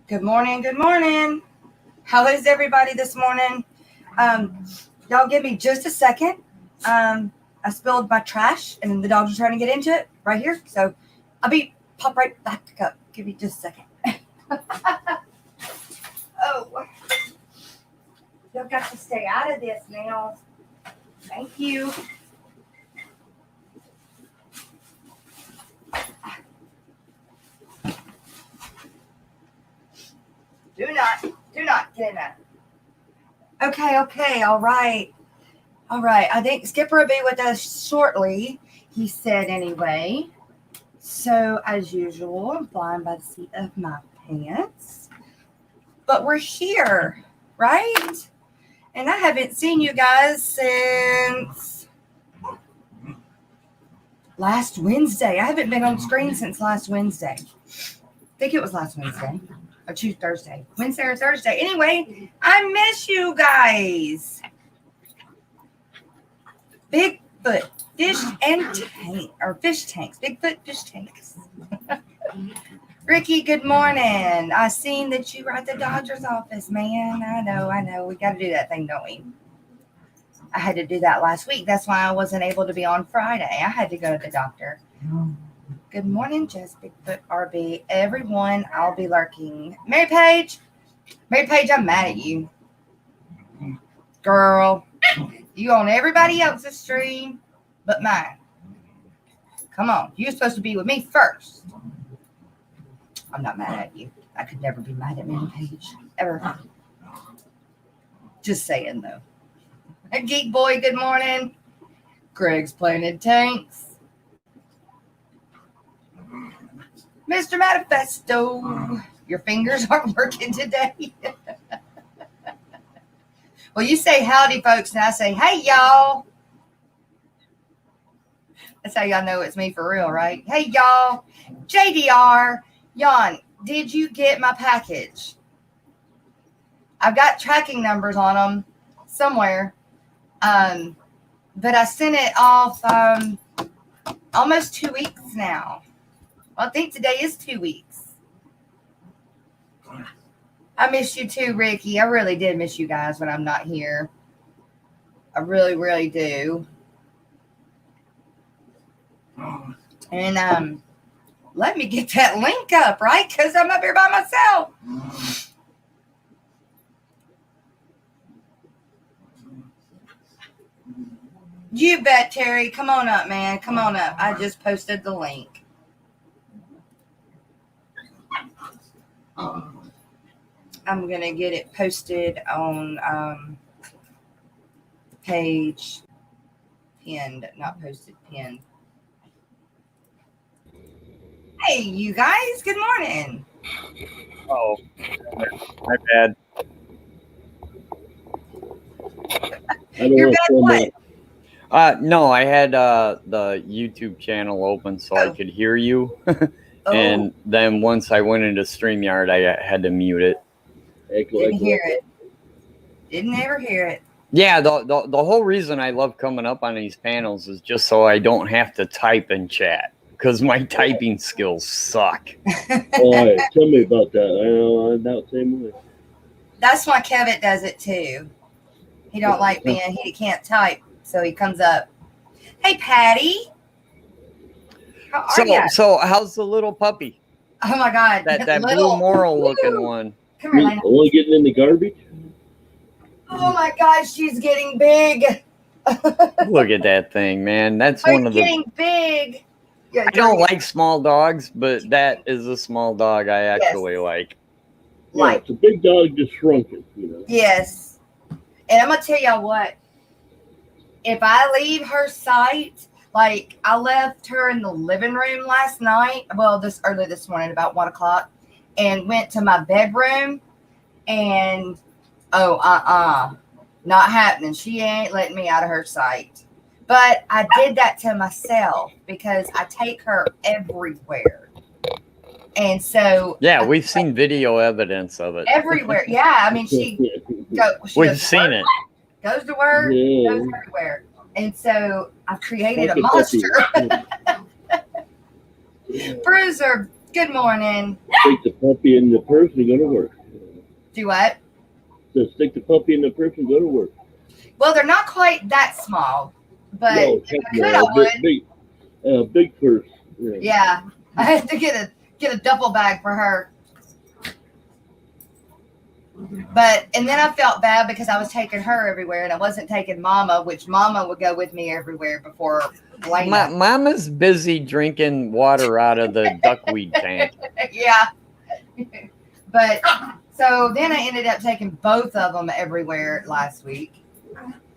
Good morning. Good morning. How is everybody this morning? Y'all give me just a second. I spilled my trash and the dogs are trying to get into it right here. So I'll pop right back up. Give me just a second. Oh, y'all got to stay out of this now. Thank you. Do not get in that. Okay, all right. I think Skipper will be with us shortly, he said anyway. So, as usual, I'm flying by the seat of my pants. But we're here, right? And I haven't seen you guys since last Wednesday. I haven't been on screen since last Wednesday. I think it was last Wednesday. Or Thursday. Wednesday or Thursday. Anyway, I miss you guys. Bigfoot fish and tank or fish tanks. Bigfoot fish tanks. Ricky, good morning. I seen that you were at the Dodgers office, man. I know. We got to do that thing, don't we? I had to do that last week. That's why I wasn't able to be on Friday. I had to go to the doctor. Good morning, Jess, Bigfoot RB. Everyone, I'll be lurking. Mary Paige, I'm mad at you. Girl, you on everybody else's stream but mine. Come on, you're supposed to be with me first. I'm not mad at you. I could never be mad at Mary Paige, ever. Just saying, though. Geek Boy, good morning. Greg's planted tanks. Mr. Manifesto, your fingers aren't working today. Well, you say howdy, folks, and I say, hey, y'all. That's how y'all know it's me for real, right? Hey, y'all. JDR, Jan, did you get my package? I've got tracking numbers on them somewhere, but I sent it off almost 2 weeks now. Well, I think today is 2 weeks. I miss you too, Ricky. I really did miss you guys when I'm not here. I really, really do. And let me get that link up, right? Because I'm up here by myself. You bet, Terry. Come on up, man. Come on up. I just posted the link. I'm going to get it posted on page pinned, not posted, pinned. Hey, you guys. Good morning. Oh, my bad. You're bad what? No, I had the YouTube channel open so I could hear you. And then once I went into StreamYard, I had to mute it. Didn't hear it. Didn't ever hear it. Yeah, the whole reason I love coming up on these panels is just so I don't have to type and chat, because my typing skills suck. All right, tell me about that. I know I'm that same way. That's why Kevin does it too. He don't like being, he can't type, so he comes up. Hey, Patty. How are you? So how's the little puppy? Oh my God, that blue moral looking one. Come here, Lena. Only getting in the garbage. Oh my God, she's getting big. Look at that thing, man. That's Are one you of the. Getting big. Yeah, I don't like small dogs, but that is a small dog I actually like. Yeah, it's a big dog just shrunken, you know. Yes, and I'm gonna tell y'all what. If I leave her sight. Like, I left her in the living room last night, well, early this morning, about 1 o'clock, and went to my bedroom, and, not happening. She ain't letting me out of her sight. But I did that to myself because I take her everywhere. And so. Yeah, we've seen video evidence of it. Everywhere. Yeah, I mean, we've seen it. Goes to work, goes everywhere. And so I've created a monster. Bruiser, Good morning. Stick the puppy in the purse and go to work. Do what? So stick the puppy in the purse and go to work. Well, they're not quite that small, but No, if I could, I would. big purse. Yeah, I had to get a duffel bag for her. And then I felt bad because I was taking her everywhere and I wasn't taking Mama, which Mama would go with me everywhere before Lena. Mama's busy drinking water out of the duckweed tank. Yeah. But so then I ended up taking both of them everywhere last week.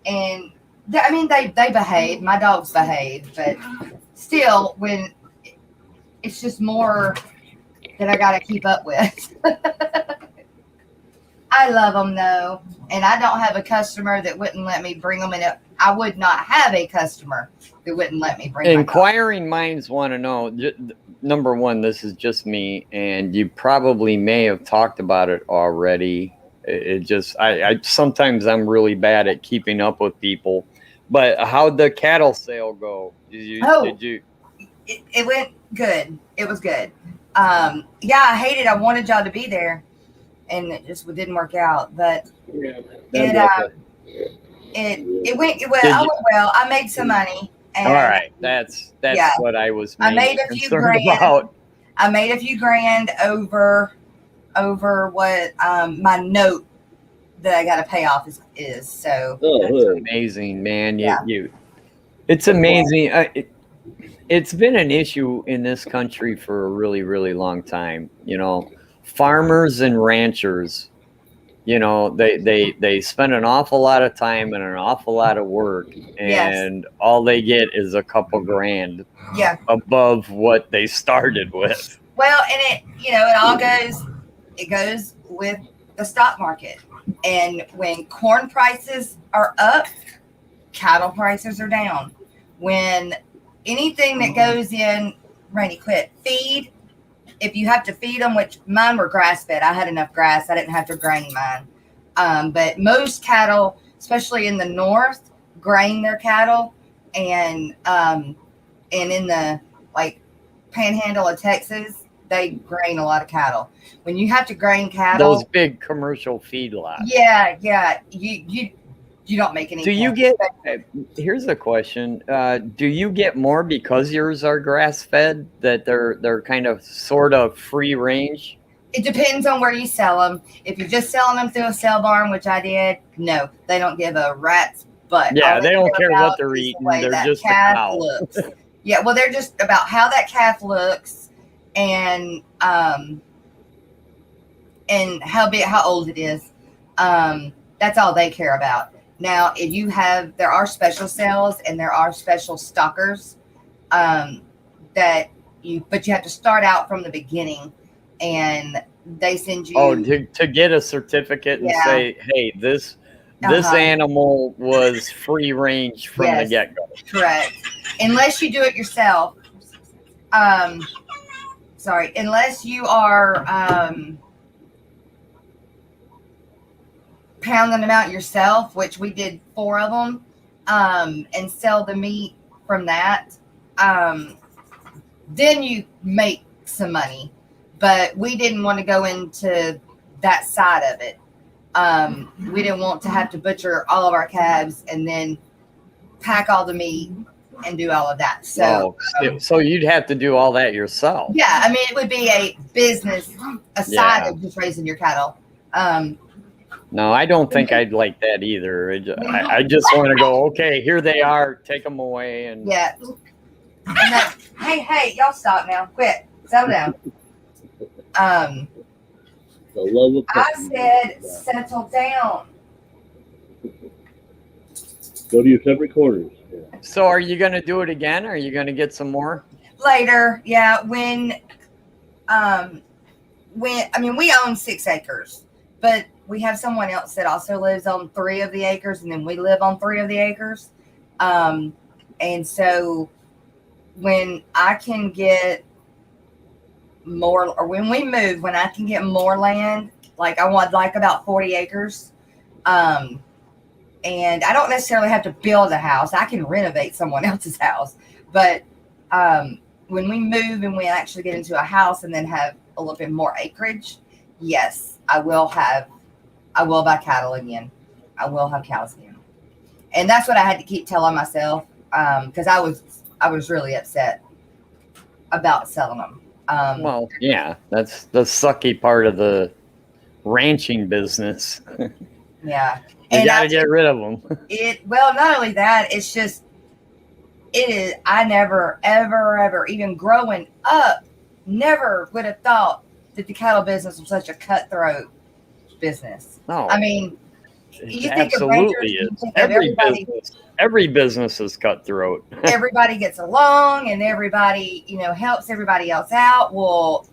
And they behaved. My dogs behaved, but still, when it's just more that I got to keep up with. I love them though, and I don't have a customer that wouldn't let me bring them in. I would not have a customer that wouldn't let me bring. Inquiring minds want to know. Number one, this is just me, and you probably may have talked about it already. It just, I sometimes I'm really bad at keeping up with people. But how'd the cattle sale go? Did you? It went good. It was good. Yeah, I hated. I wanted y'all to be there. And it just didn't work out, but it went well. I went well. I made some money. And all right, that's what I was. I made a few grand. I made a few grand over what my note that I got to pay off is. So that's amazing, man. It's amazing. It's been an issue in this country for a really, really long time. Farmers and ranchers, they spend an awful lot of time and an awful lot of work, and all they get is a couple grand above what they started with. Well, and it goes with the stock market. And when corn prices are up, cattle prices are down. When anything that goes in, Rainy, quit, feed, if you have to feed them, which mine were grass fed, I had enough grass. I didn't have to grain mine. But most cattle, especially in the north, grain their cattle, and in the panhandle of Texas, they grain a lot of cattle. When you have to grain cattle, those big commercial feedlots. Yeah, you don't make any. Do you get? Here's a question: do you get more because yours are grass fed? That they're kind of sort of free range. It depends on where you sell them. If you're just selling them through a sale barn, which I did, no, they don't give a rat's butt. Yeah, they don't care what they're eating. They're just a cow. Looks. Yeah, well, they're just about how that calf looks, and how old it is. That's all they care about. Now, there are special sales and there are special stockers but you have to start out from the beginning, and they send you. Oh, to get a certificate and say, hey, this animal was free range from the get-go. Correct. Unless you do it yourself. Unless you are pounding them out yourself, which we did 4 of them, and sell the meat from that. Then you make some money, but we didn't want to go into that side of it. We didn't want to have to butcher all of our calves and then pack all the meat and do all of that. So you'd have to do all that yourself. Yeah, I mean, it would be a business aside of just raising your cattle. No, I don't think I'd like that either. I just want to go, okay, here they are, take them away. And yeah. And then, hey, y'all stop now. Quit. Settle down. The love of I said settle down. Go to your separate quarters. Yeah. So are you going to do it again? Or are you going to get some more? Later, yeah. When we own 6 acres, but we have someone else that also lives on 3 of the acres, and then we live on 3 of the acres. And so when I can get more, or when we move, when I can get more land, I want about 40 acres. And I don't necessarily have to build a house. I can renovate someone else's house. But when we move and we actually get into a house and then have a little bit more acreage, yes, I will buy cattle again. I will have cows again. And that's what I had to keep telling myself, because I was really upset about selling them. Well, yeah, that's the sucky part of the ranching business. Yeah. You got to get rid of them. Well, not only that, it's just, I never, ever, even growing up, never would have thought that the cattle business was such a cutthroat business. No. I mean, you think of absolutely ranchers, you is. think of Every business is cutthroat. everybody gets along and everybody, helps everybody else out. Well,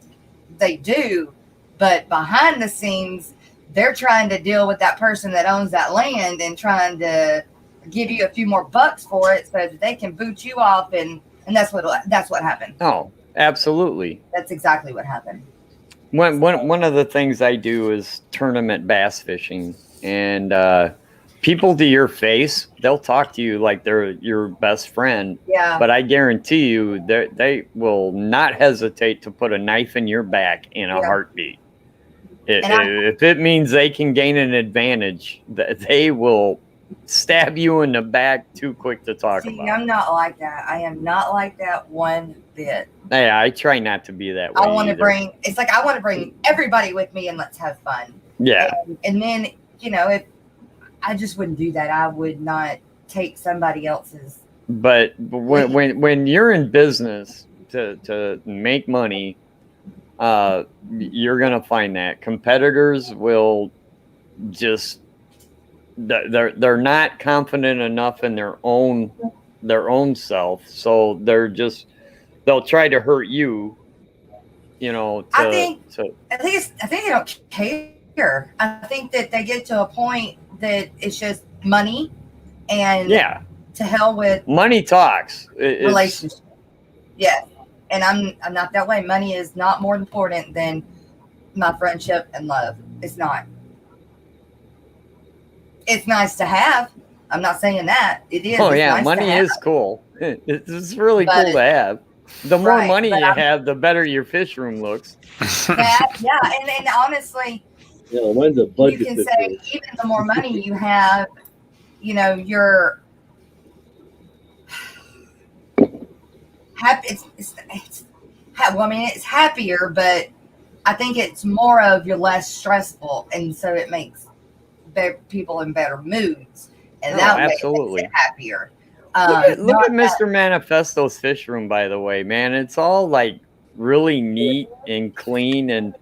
they do, but behind the scenes, they're trying to deal with that person that owns that land and trying to give you a few more bucks for it so that they can boot you off, and that's what happened. Oh, absolutely. That's exactly what happened. One of the things I do is tournament bass fishing, and people to your face, they'll talk to you like they're your best friend. Yeah. But I guarantee you, they will not hesitate to put a knife in your back in a heartbeat. If it means they can gain an advantage, they will stab you in the back too quick to talk about. I'm not like that. I am not like that one bit. Yeah, I try not to be that way. I want to bring everybody with me and let's have fun. Yeah. And then, if I just wouldn't do that, I would not take somebody else's. But when you're in business to make money, you're gonna find that competitors will just they're not confident enough in their own self, so they'll try to hurt you. I think they don't care. I think that they get to a point that it's just money, and to hell with money talks. Relationship. Yeah. And I'm not that way. Money is not more important than my friendship and love. It's not. It's nice to have. I'm not saying that. It is. Oh, yeah. Nice money is cool. It's really cool to have. The more money you have, the better your fish room looks. Yeah. And honestly, mine's a budget. You can say even the more money you have, you're happy. It's happier, but I think it's more of you're less stressful, and so it makes people in better moods, and that way absolutely. It makes it happier. Look at Mr. Manifesto's fish room, by the way, man. It's all like really neat and clean, and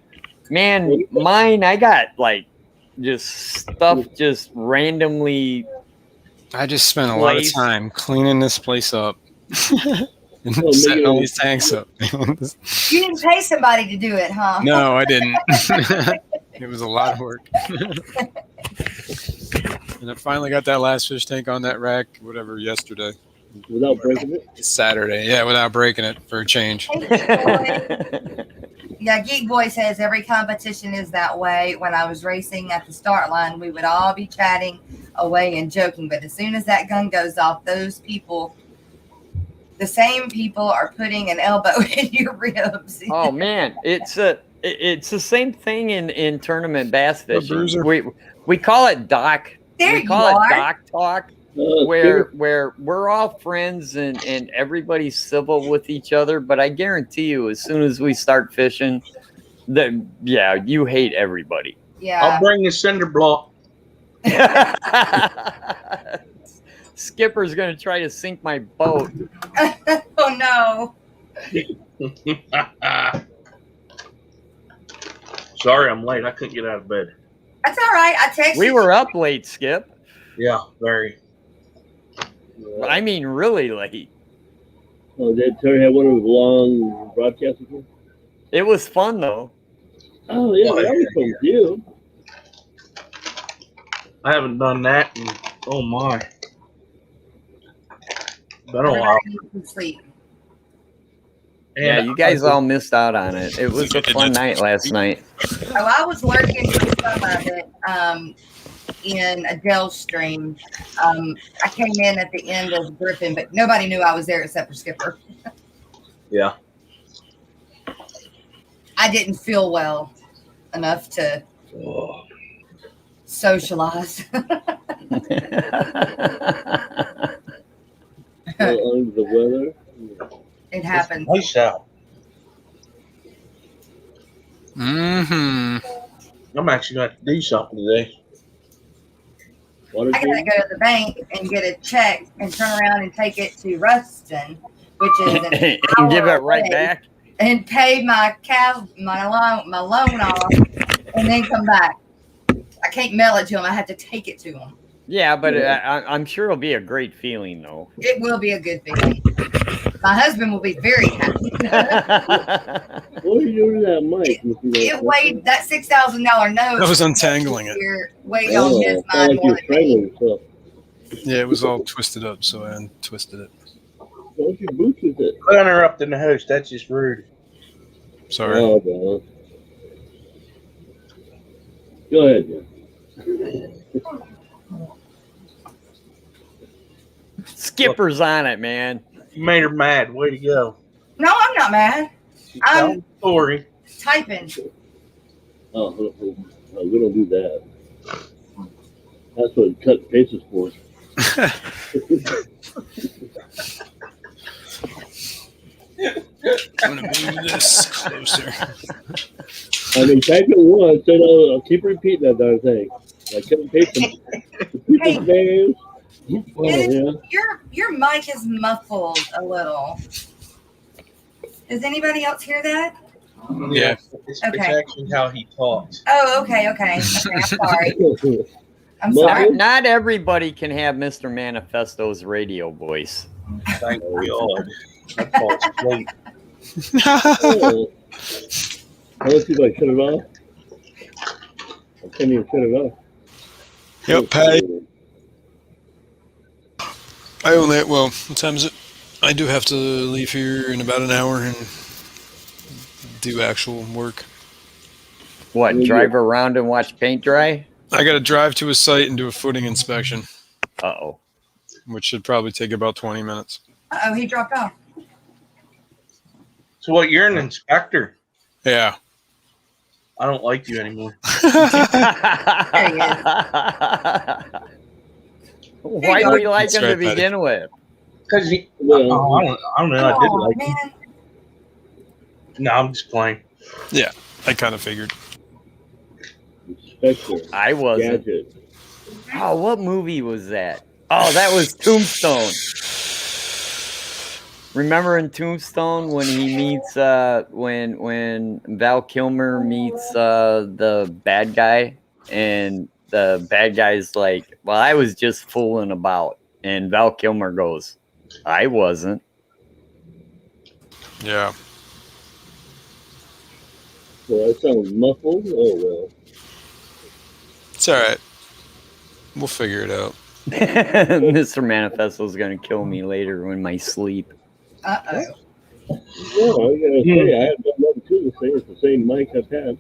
man, mine, I got like just stuff just randomly. I just spent a lot of time cleaning this place up. And setting all these tanks up. You didn't pay somebody to do it, huh? No, I didn't. It was a lot of work. And I finally got that last fish tank on that rack, yesterday. Without breaking it? It's Saturday. Yeah, without breaking it for a change. Yeah, Geek Boy says every competition is that way. When I was racing at the start line, we would all be chatting away and joking. But as soon as that gun goes off, the same people are putting an elbow in your ribs. Oh man, it's the same thing in tournament bass fishing. We call it dock. We call it dock talk, where we're all friends and everybody's civil with each other. But I guarantee you, as soon as we start fishing, you hate everybody. Yeah, I'll bring the cinder block. Skipper's going to try to sink my boat. Oh, no. Sorry, I'm late. I couldn't get out of bed. That's all right. I texted you. We were up late, Skip. Yeah, very. I mean, really late. Oh, did Terry have one of those long broadcasts with you? It was fun, though. Oh, yeah. That was fun with you. I haven't done that in, oh, my. Been a while. Sleep. Yeah, you guys all missed out on it. It was a fun night last night. Oh, I was lurking for some of it in Adele's stream. I came in at the end of Griffin, but nobody knew I was there except for Skipper. Yeah. I didn't feel well enough to socialize. Under the weather. It happens. Nice out. Mm-hmm. I'm actually going to do something today. Water I gotta treatment? go to the bank and get a check and turn around and take it to Ruston, which is an And give it hour right away, back. and pay my loan off, and then come back. I can't mail it to him. I have to take it to him. Yeah, but I'm sure it'll be a great feeling, though. It will be a good feeling. My husband will be very happy. What are you doing to that mic? It weighed that $6,000 note. I was untangling it. Weighed on his sound mind like more you're than me. strangling yourself. Yeah, it was all twisted up, so I untwisted it. Don't you boots with it? Quit interrupting the host. That's just rude. Sorry. Oh, no. Go ahead, Jeff. Skipper's on it, man. You made her mad. Way to go. No, I'm not mad. She's telling the story. Typing. Oh, we don't do that. That's what cut and paste is for. I'm gonna move this closer. I mean, type it once, then I'll keep repeating that darn thing. Like cut and paste the people's names. Oh, yeah. Your mic is muffled a little. Does anybody else hear that? Yeah. It's Okay. actually how he talks. Oh, okay. I'm sorry. I'm Well, sorry. Not everybody can have Mr. Manifesto's radio voice. Thank God. I thought it's late. Oh. Let's see if I shut it off. I can't even shut it off. Yep, Patty. I only, well, what time is it? I do have to leave here in about an hour and do actual work. What, drive around and watch paint dry? I got to drive to a site and do a footing inspection, Uh-oh. which should probably take about 20 minutes. Uh-oh, he dropped off. So what? You're an inspector. Yeah. I don't like you anymore. There he is. Why do we like That's him right, to begin with? Because I don't know. I did Oh, like man. you. No, I'm just playing. Yeah, I kind of figured. Inspector. I wasn't. Gadget. Oh, what movie was that? Oh, that was Tombstone. Remember in Tombstone when he meets when Val Kilmer meets the bad guy, and the bad guy's like, well, I was just fooling about, and Val Kilmer goes, I wasn't. Yeah. Well, that sounds muffled. Oh, well. It's all right. We'll figure it out. Mr. Manifesto's gonna kill me later in my sleep. Uh-oh. No, I gotta say, I have done nothing to this thing. It's the same mic I've had.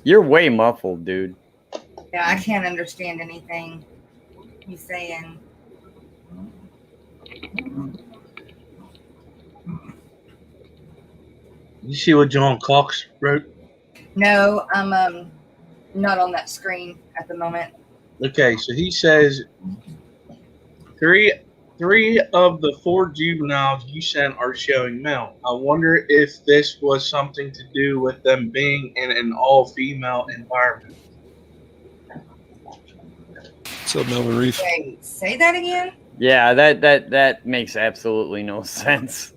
You're way muffled, dude. Yeah, I can't understand anything he's saying. You see what John Cox wrote? No, I'm not on that screen at the moment. Okay, so he says three of the 4 juveniles you sent are showing male. I wonder if this was something to do with them being in an all-female environment. What's up, Melvin Reef? Wait, say that again? Yeah, that makes absolutely no sense.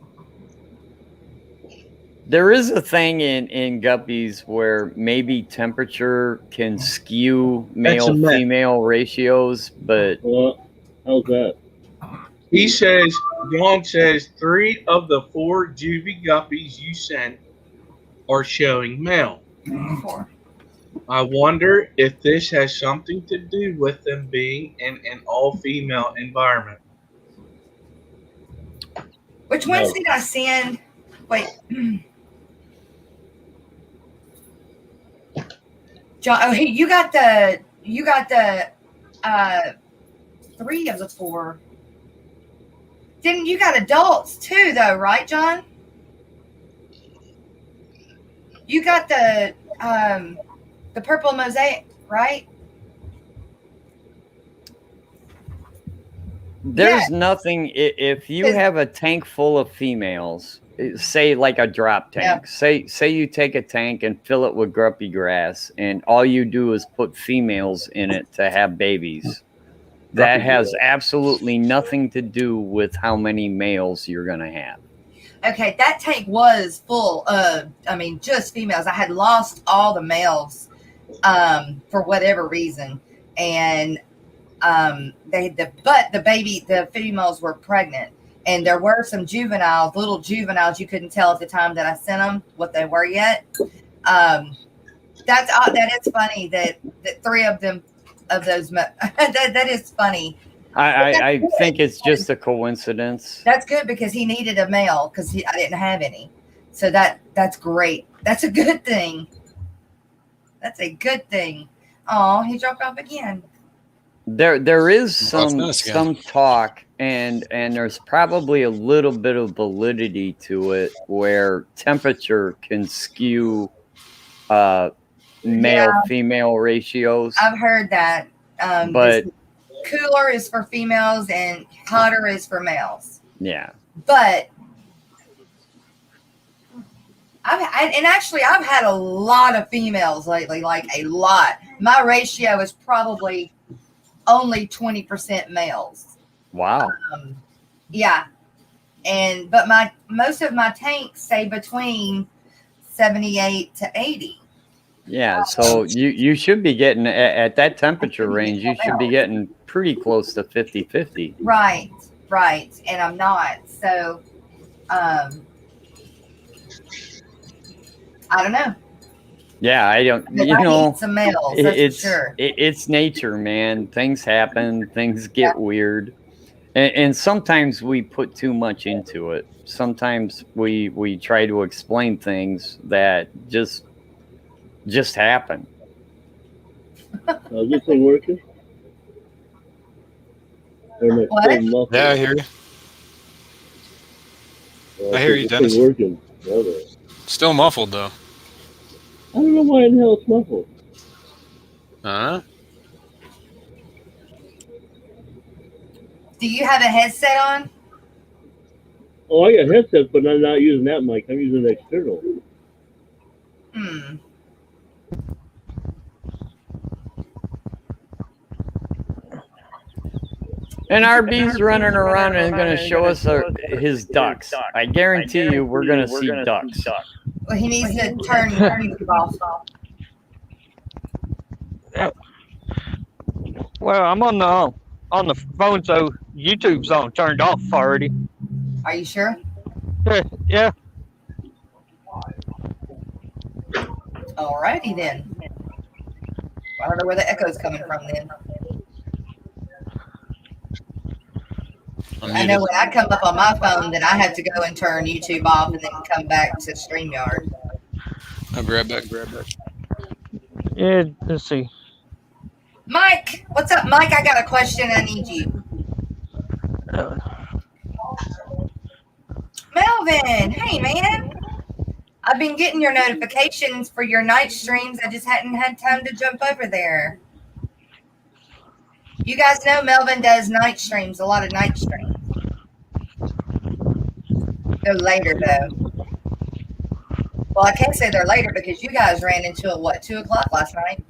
There is a thing in guppies where maybe temperature can skew male-female ratios, but Well, how's that? He says, John says 3 of the 4 juvie guppies you sent are showing male. I wonder if this has something to do with them being in an all-female environment. Which ones did I send? Wait. John, oh, hey, you got the 3 of the 4. Didn't you got adults too, though, right, John? You got the purple mosaic, right? There's nothing, if you have a tank full of females, say like a drop tank, say you take a tank and fill it with grumpy grass, and all you do is put females in it to have babies. That has absolutely nothing to do with how many males you're going to have. Okay, that tank was full of, just females. I had lost all the males for whatever reason. And the females were pregnant. And there were some juveniles, little juveniles. You couldn't tell at the time that I sent them what they were yet. That is funny that three of them, of those, that is funny. I think it's just a coincidence. That's good because he needed a male because I didn't have any. So that's great. That's a good thing. That's a good thing. Oh, he dropped off again. There is some talk, and there's probably a little bit of validity to it, where temperature can skew male-female ratios. I've heard that. But cooler is for females and hotter is for males. Yeah. But I've had a lot of females lately, like a lot. My ratio is probably only 20% males. Wow. Yeah. But most of my tanks stay between 78 to 80. Yeah, so you should be getting at that temperature range, you should be getting pretty close to 50-50. Right. And I'm not. So I don't know. Yeah, I don't. I need some males, that's for sure. It's nature, man. Things happen. Things get weird, and sometimes we put too much into it. Sometimes we try to explain things that just happen. Is this thing working? What? Yeah, I hear you. I hear you, Dennis. Working. Still muffled though. I don't know why in the hell it's muffled. Do you have a headset on? Oh, I got headsets, but I'm not using that mic. I'm using an external. And RB's running around and going to show us his ducks. I guarantee you we're going to see ducks. Well, he needs to turn YouTube off. Well, I'm on the phone, so YouTube's on turned off already. Are you sure? Yeah. Alrighty then. I don't know where the echo's coming from then. I know when I come up on my phone, then I have to go and turn YouTube off and then come back to StreamYard. I'll grab back. Yeah, let's see. Mike, what's up, Mike? I got a question. I need you. Melvin, hey man. I've been getting your notifications for your night streams. I just hadn't had time to jump over there. You guys know Melvin does night streams, a lot of night streams. They're later though. Well, I can't say they're later because you guys ran into it, 2 o'clock last night?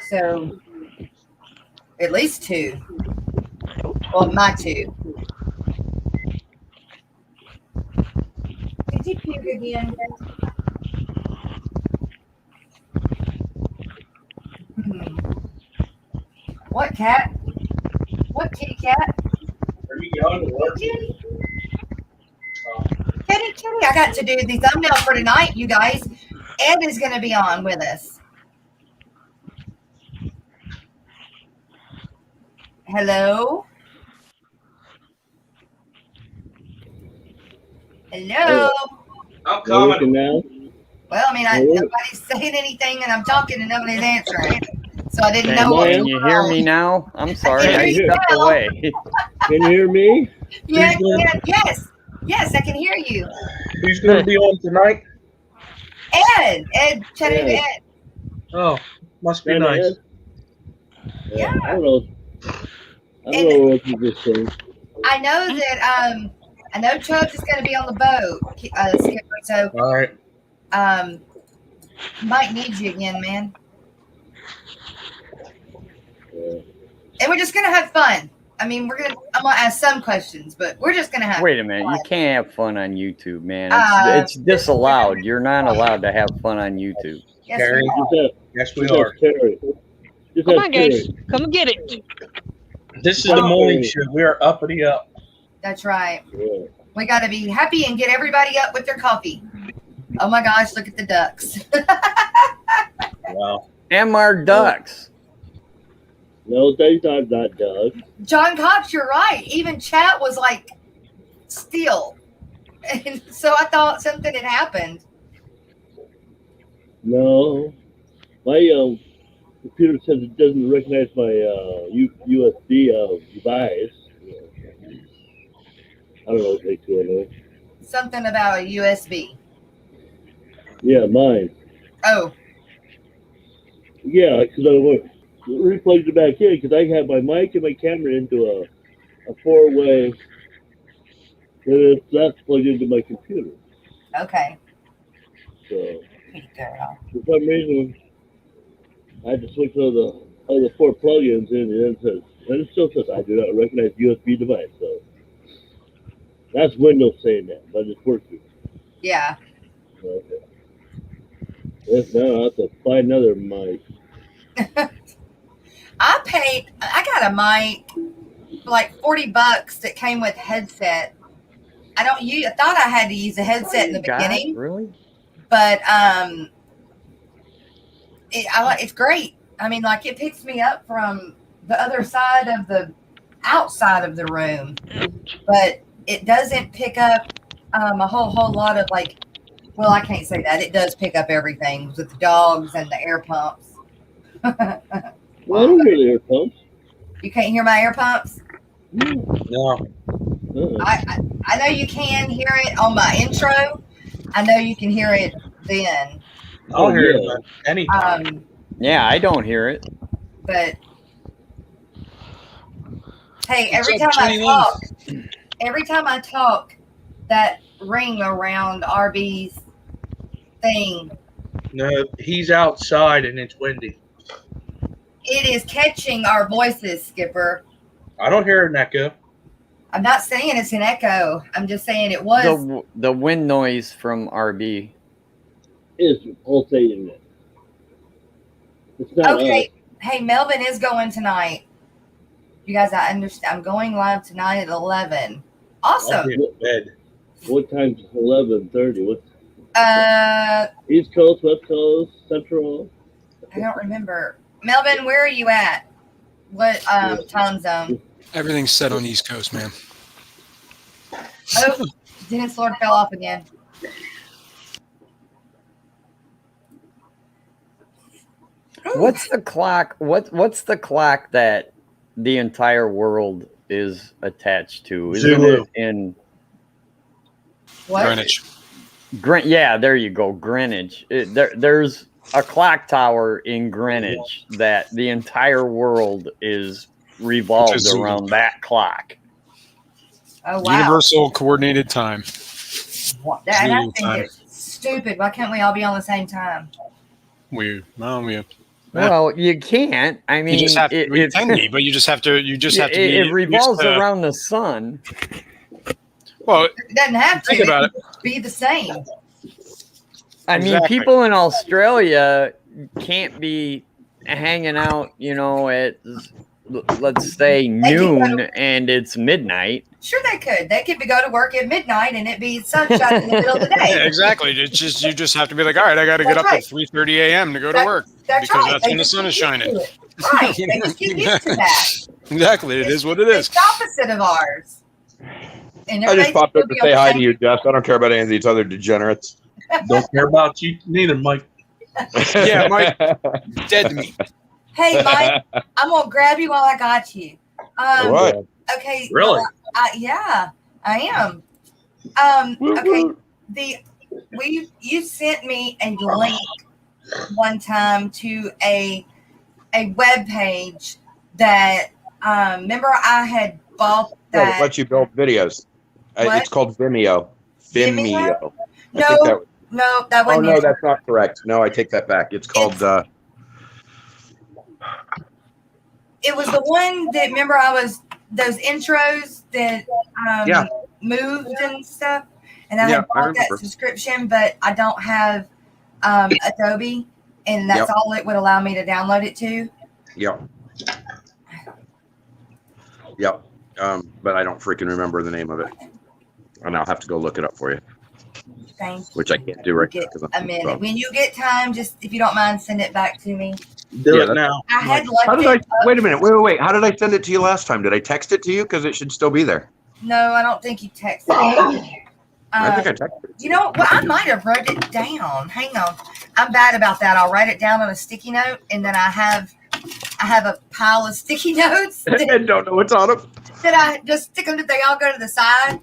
So, at least 2. Well, my 2. Did you puke again? What cat? What kitty cat? Are you going to work? Kitty. I got to do the thumbnail for tonight, you guys. Ed is going to be on with us. Hello? Hello? I'm coming. Now? Well, I mean, nobody's saying anything and I'm talking and nobody's answering. So I didn't know. Can you hear me now? I'm sorry, I stepped away. Can you hear me? Yeah, yes, I can hear you. Who's going to be on tonight? Ed, chat into Ed. Oh, must be Kinda nice. is. Yeah. I don't know. I don't know what you just said. I know that I know Chubbs is going to be on the boat, Skipper. So All right. might need you again, man. Yeah. And we're just going to have fun. I mean, I'm going to ask some questions, but we're just going to have Wait a minute. fun. You can't have fun on YouTube, man. It's Uh, disallowed. You're not allowed to have fun on YouTube. Yes, Terry. we are. Yes, we Just are. ask Terry. Just Come ask on, guys. Terry. Come and get it. This is the morning show. We are uppity up. That's right. Yeah. We got to be happy and get everybody up with their coffee. Oh my gosh, look at the ducks. Wow. MR Ducks. No, they's not Doug. John Cox, you're right. Even chat was like still. And so I thought something had happened. No. My computer says it doesn't recognize my USB device. I don't know what they do. Something about a USB. Yeah, mine. Oh, Yeah, because I replugged it back in because I have my mic and my camera into a four-way. And that's plugged into my computer. okay. So Pretty girl. for some reason, I had to switch all the four plugins in, and it still says I do not recognize USB device. So that's Windows saying that, but it's working. Yeah. Okay. If not, I'll have to find another mic. I got a mic for like $40 that came with headset. I thought I had to use a headset in the beginning, Really? but it's great. I mean, like it picks me up from the other side of the outside of the room, but it doesn't pick up a whole lot of like. Well, I can't say that. It does pick up everything with the dogs and the air pumps. Well, I don't hear the air pumps. You can't hear my air pumps? No. I know you can hear it on my intro. I know you can hear it then. I'll hear it anytime. Yeah, I don't hear it. But hey, What's every up, time I talk, that ring around RB's thing, No, he's outside and it's windy. it is catching our voices, Skipper. I don't hear an echo. I'm not saying it's an echo. I'm just saying it was. The wind noise from RB. Is pulsating it. It's not Okay. us. Hey, Melvin is going tonight. You guys, I understand. I'm going live tonight at 11. I'll Awesome. be in bed. What time's 11:30? What's I East Coast, West Coast, Central? don't remember. Melvin, where are you at? What time zone? Everything's set on the East Coast, man. Oh, Dennis Lord fell off again. What's the clock? What's the clock that the entire world is attached to? Isn't Zulu. it in What? Greenwich. Yeah, there you go, Greenwich. There's a clock tower in Greenwich that the entire world is revolved Which is Zulu. around that clock. Oh, wow. Universal coordinated time. And I Zulu think time. it's stupid. Why can't we all be on the same time? Weird. Well, yeah. Well, you can't. I mean, You just have to. You it, can be, but you just have to. You just have to be. it revolves used to- around the sun. Well, It doesn't have to. think about it. Be the same. I mean, Exactly. people in Australia can't be hanging out, at let's say noon and it's midnight. Sure, they could. They could go to work at midnight and it be sunshine in the middle of the day. Yeah, exactly. It's just you just have to be like, all right, I got to get That's up right. at 3:30 a.m. to go to work That's because right. that's They when the just sun is get used shining. to it. Right. They just get used to that. Exactly. It is what it is. It's the opposite of ours. And I just everybody's popped up gonna to be say on the hi same- to you, Jess. I don't care about any of these other degenerates. Don't care about you neither, Mike. Yeah, Mike, dead to me. Hey, Mike, I'm gonna grab you while I got you. What? Okay. Really? Yeah, I am. Woo, Okay. woo. you sent me a link one time to a web page that remember I had bought No, it that. lets you build videos. What? It's called Vimeo. Vimeo? I think that. No, that Oh wasn't no, it. that's not correct. No, I take that back. It's called. It was the one that remember I was those intros that Yeah. moved and stuff, and I Yeah, had I bought that remember. subscription, but I don't have Adobe, and that's Yep. all it would allow me to download it to. Yep. Yep. But I don't freaking remember the name of it, and I'll have to go look it up for you. Thank Which you. I can't do right now Get 'cause I'm a on the minute. phone. When you get time, just if you don't mind, send it back to me. Do Yeah, it now. I had How left did I? it up. Wait a minute. Wait. How did I send it to you last time? Did I text it to you? Because it should still be there. No, I don't think you texted me. I think I texted it. You know what? I might have wrote it down. Hang on. I'm bad about that. I'll write it down on a sticky note, and then I have a pile of sticky notes I don't know what's on them. that I just stick them. They all go to the side.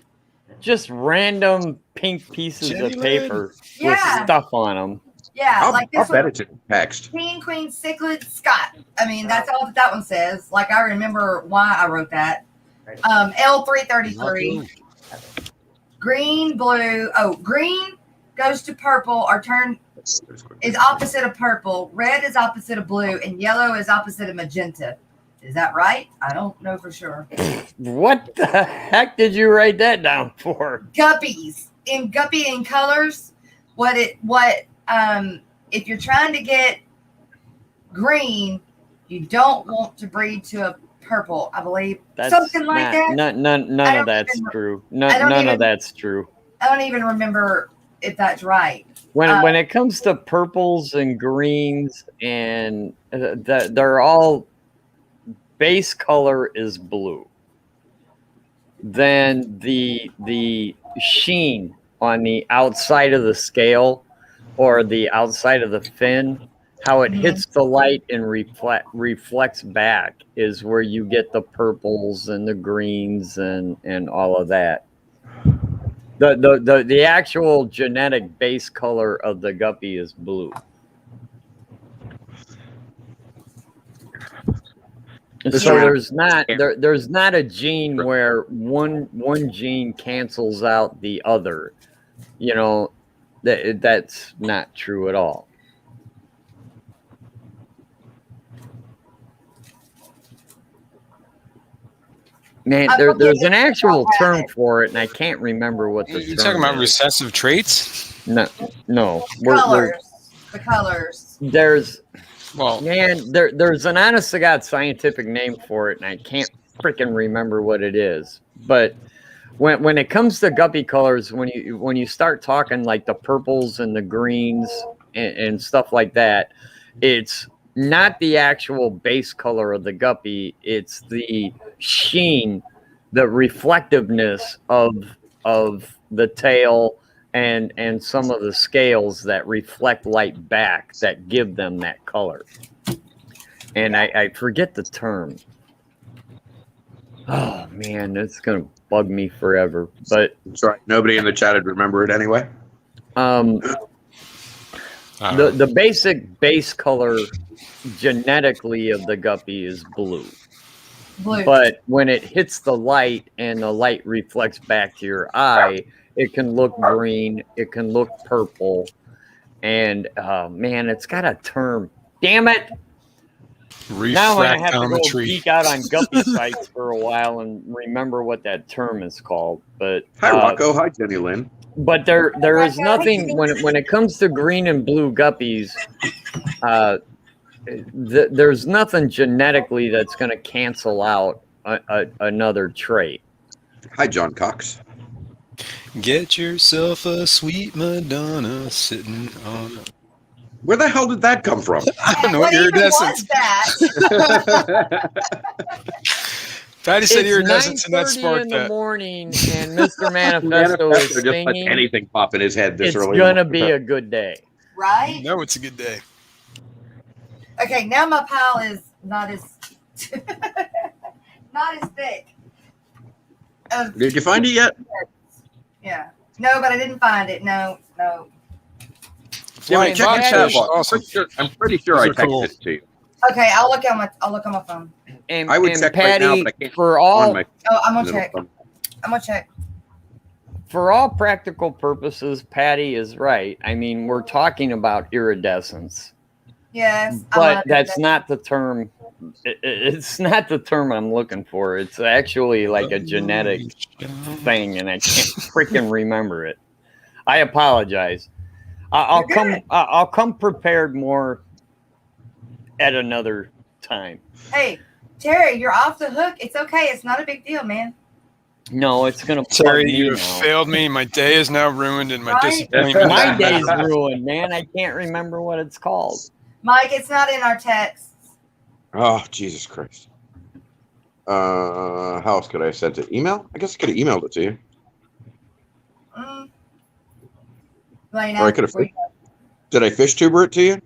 Just random pink pieces of Genuine. paper with Yeah. stuff on them. Yeah, I'll this bet one. it's in text. King, Queen, Cichlid, Scott. I mean, that's all that one says. Like, I remember why I wrote that. L333. Green, blue. Oh, green goes to purple or is opposite of purple. Red is opposite of blue. And yellow is opposite of magenta. Is that right? I don't know for sure. What the heck did you write that down for? Guppies. In guppy in colors, if you're trying to get green, you don't want to breed to a purple, I believe. That's Something like that. None I of don't that's remember. true. I don't None even- of that's true. I don't even remember if that's right. When it comes to purples and greens, and they're all base color is blue. Then the sheen on the outside of the scale or the outside of the fin, how it hits the light and reflects back is where you get the purples and the greens and all of that. The actual genetic base color of the guppy is blue. So there's not a gene where one gene cancels out the other. You know, that's not true at all. Man, there's an actual term for it, and I can't remember what the term is. You're talking about recessive traits? No. The colors. There's Well, there's an honest to God scientific name for it, and I can't freaking remember what it is. But when it comes to guppy colors, when you start talking like the purples and the greens and stuff like that, it's not the actual base color of the guppy, it's the sheen, the reflectiveness of the tail and some of the scales that reflect light back that give them that color. And I forget the term. Oh man, that's gonna bug me forever. But It's all right. Nobody in the chat would remember it anyway. The basic base color genetically of the guppy is blue. But when it hits the light and the light reflects back to your eye, it can look green, it can look purple, and man, it's got a term. Damn it! Now I'm gonna have to go geek out on guppy sites for a while and remember what that term is called. But Hi Rocco, hi Jenny Lynn. But there is nothing when it comes to green and blue guppies. There's nothing genetically that's going to cancel out another trait. Hi John Cox. Get yourself a sweet Madonna sitting on. Where the hell did that come from? I don't know. What even Iridescence. was that? Patty said It's iridescence, and that 9:30 sparked in the that. morning, and Mr. Manifesto is just let singing. anything pop in his head this It's early. gonna be a good day. Right? No, it's a good day. Okay, now my pile is not as not as thick. Did you find it yet? Yeah. No, but I didn't find it. No. Yeah, Flying check the foxfish, chat box. awesome. I'm pretty sure I Those are texted cool. it to you. Okay, I'll look on my phone. And, I would and check Patty, right now, but I can't for on all my. Oh, I'm gonna it'll check. come. I'm gonna check. for all practical purposes, Patty is right. I mean, we're talking about iridescence, Yes, but that's not the term. It's not the term I'm looking for. It's actually like a genetic thing, and I can't freaking remember it. I apologize. I'll You're come. good. I'll come prepared more at another time. Hey, Terry, you're off the hook. It's okay. It's not a big deal, man. No, it's gonna. Terry, plug me you have now. failed me. My day is now ruined, and my Right? disappointment. My is day's immense. ruined, man. I can't remember what it's called. Mike, it's not in our texts. Oh, Jesus Christ. How else could I have sent it? Email? I guess I could have emailed it to you. Lena, Or I could have. Did I fish tuber it to you? Did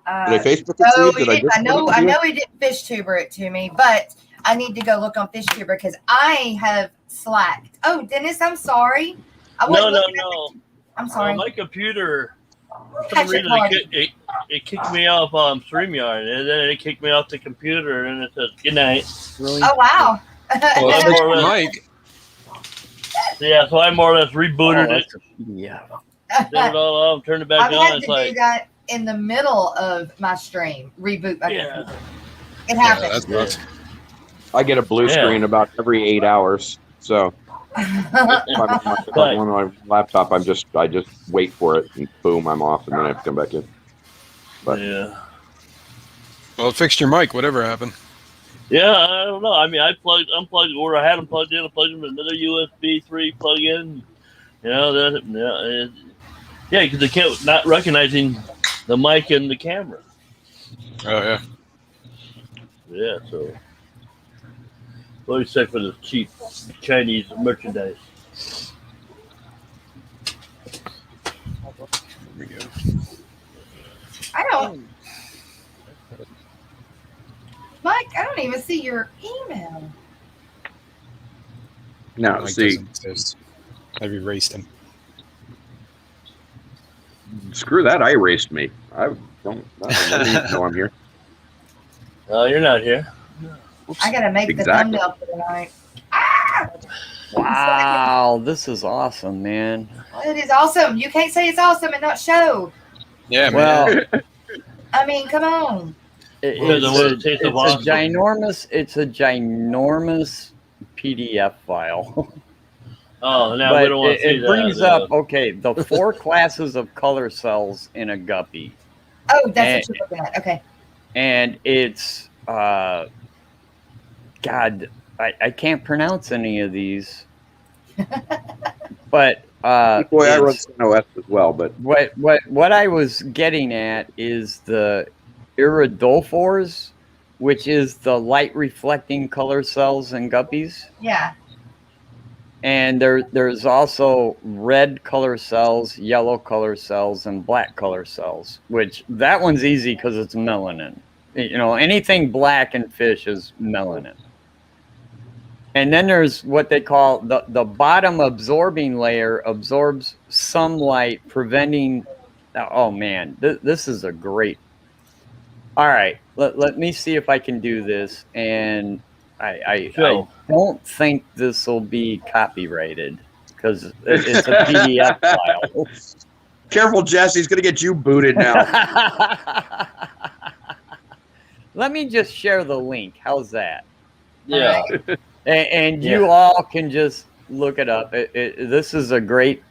I Facebook it to no, you? we Did I didn't. just I know send it to you? he didn't fish tuber it to me, but I need to go look on fish tuber because I have slacked. Oh, Dennis, I'm sorry. I wasn't No. looking at the- I'm sorry. My computer, for some Catch it, reason, party. it kicked me off StreamYard, and then it kicked me off the computer, and it says, good night. Really? Oh wow. Well, Yeah. that's Mike. Yeah, so I more or less rebooted it, Yeah. set it all off, turned it back I've on. had to It's do like, that in the middle of my stream. Reboot my yeah. computer. It Yeah, happens. that's nuts. I get a blue Yeah. screen about every 8 hours. So if I'm on my laptop, I just wait for it, and boom, I'm off, and then I have to come back in. But Yeah. Well, it fixed your mic. Whatever happened. Yeah, I don't know. I mean, unplugged, or I had them plugged in, I plugged them with another USB 3 plug in. You know, because they kept not recognizing the mic and the camera. Oh yeah. Yeah, so. What do you say for the cheap Chinese merchandise? There we go. I don't. Mike, I don't even see your email. now, Mike see, doesn't exist. I've erased him. screw that. I erased me. I don't know I'm here. Oh, you're not here. I gotta make Exactly. the thumbnail for tonight. Ah! Wow, this is awesome, man. It is awesome. You can't say it's awesome and not show. Yeah, man. Well, I mean, come on. Because of what it tastes of awesome. It's a ginormous PDF file. Oh, now But we don't want to see it that. brings up, okay, the 4 classes of color cells in a guppy. Oh, that's what you're looking at. Okay. And it's, God, I can't pronounce any of these. But Boy, I wrote CNOS as well, but what I was getting at is the iridophores, which is the light reflecting color cells in guppies. Yeah. And there's also red color cells, yellow color cells, and black color cells, which that one's easy because it's melanin. You know, anything black in fish is melanin. And then there's what they call the bottom absorbing layer absorbs some light, preventing. Oh man, this is a great. All right, let me see if I can do this, and I don't think this will be copyrighted because it's a PDF file. careful, Jess. He's going to get you booted now. Let me just share the link. How's that? Yeah. And you all can just look it up. This is a great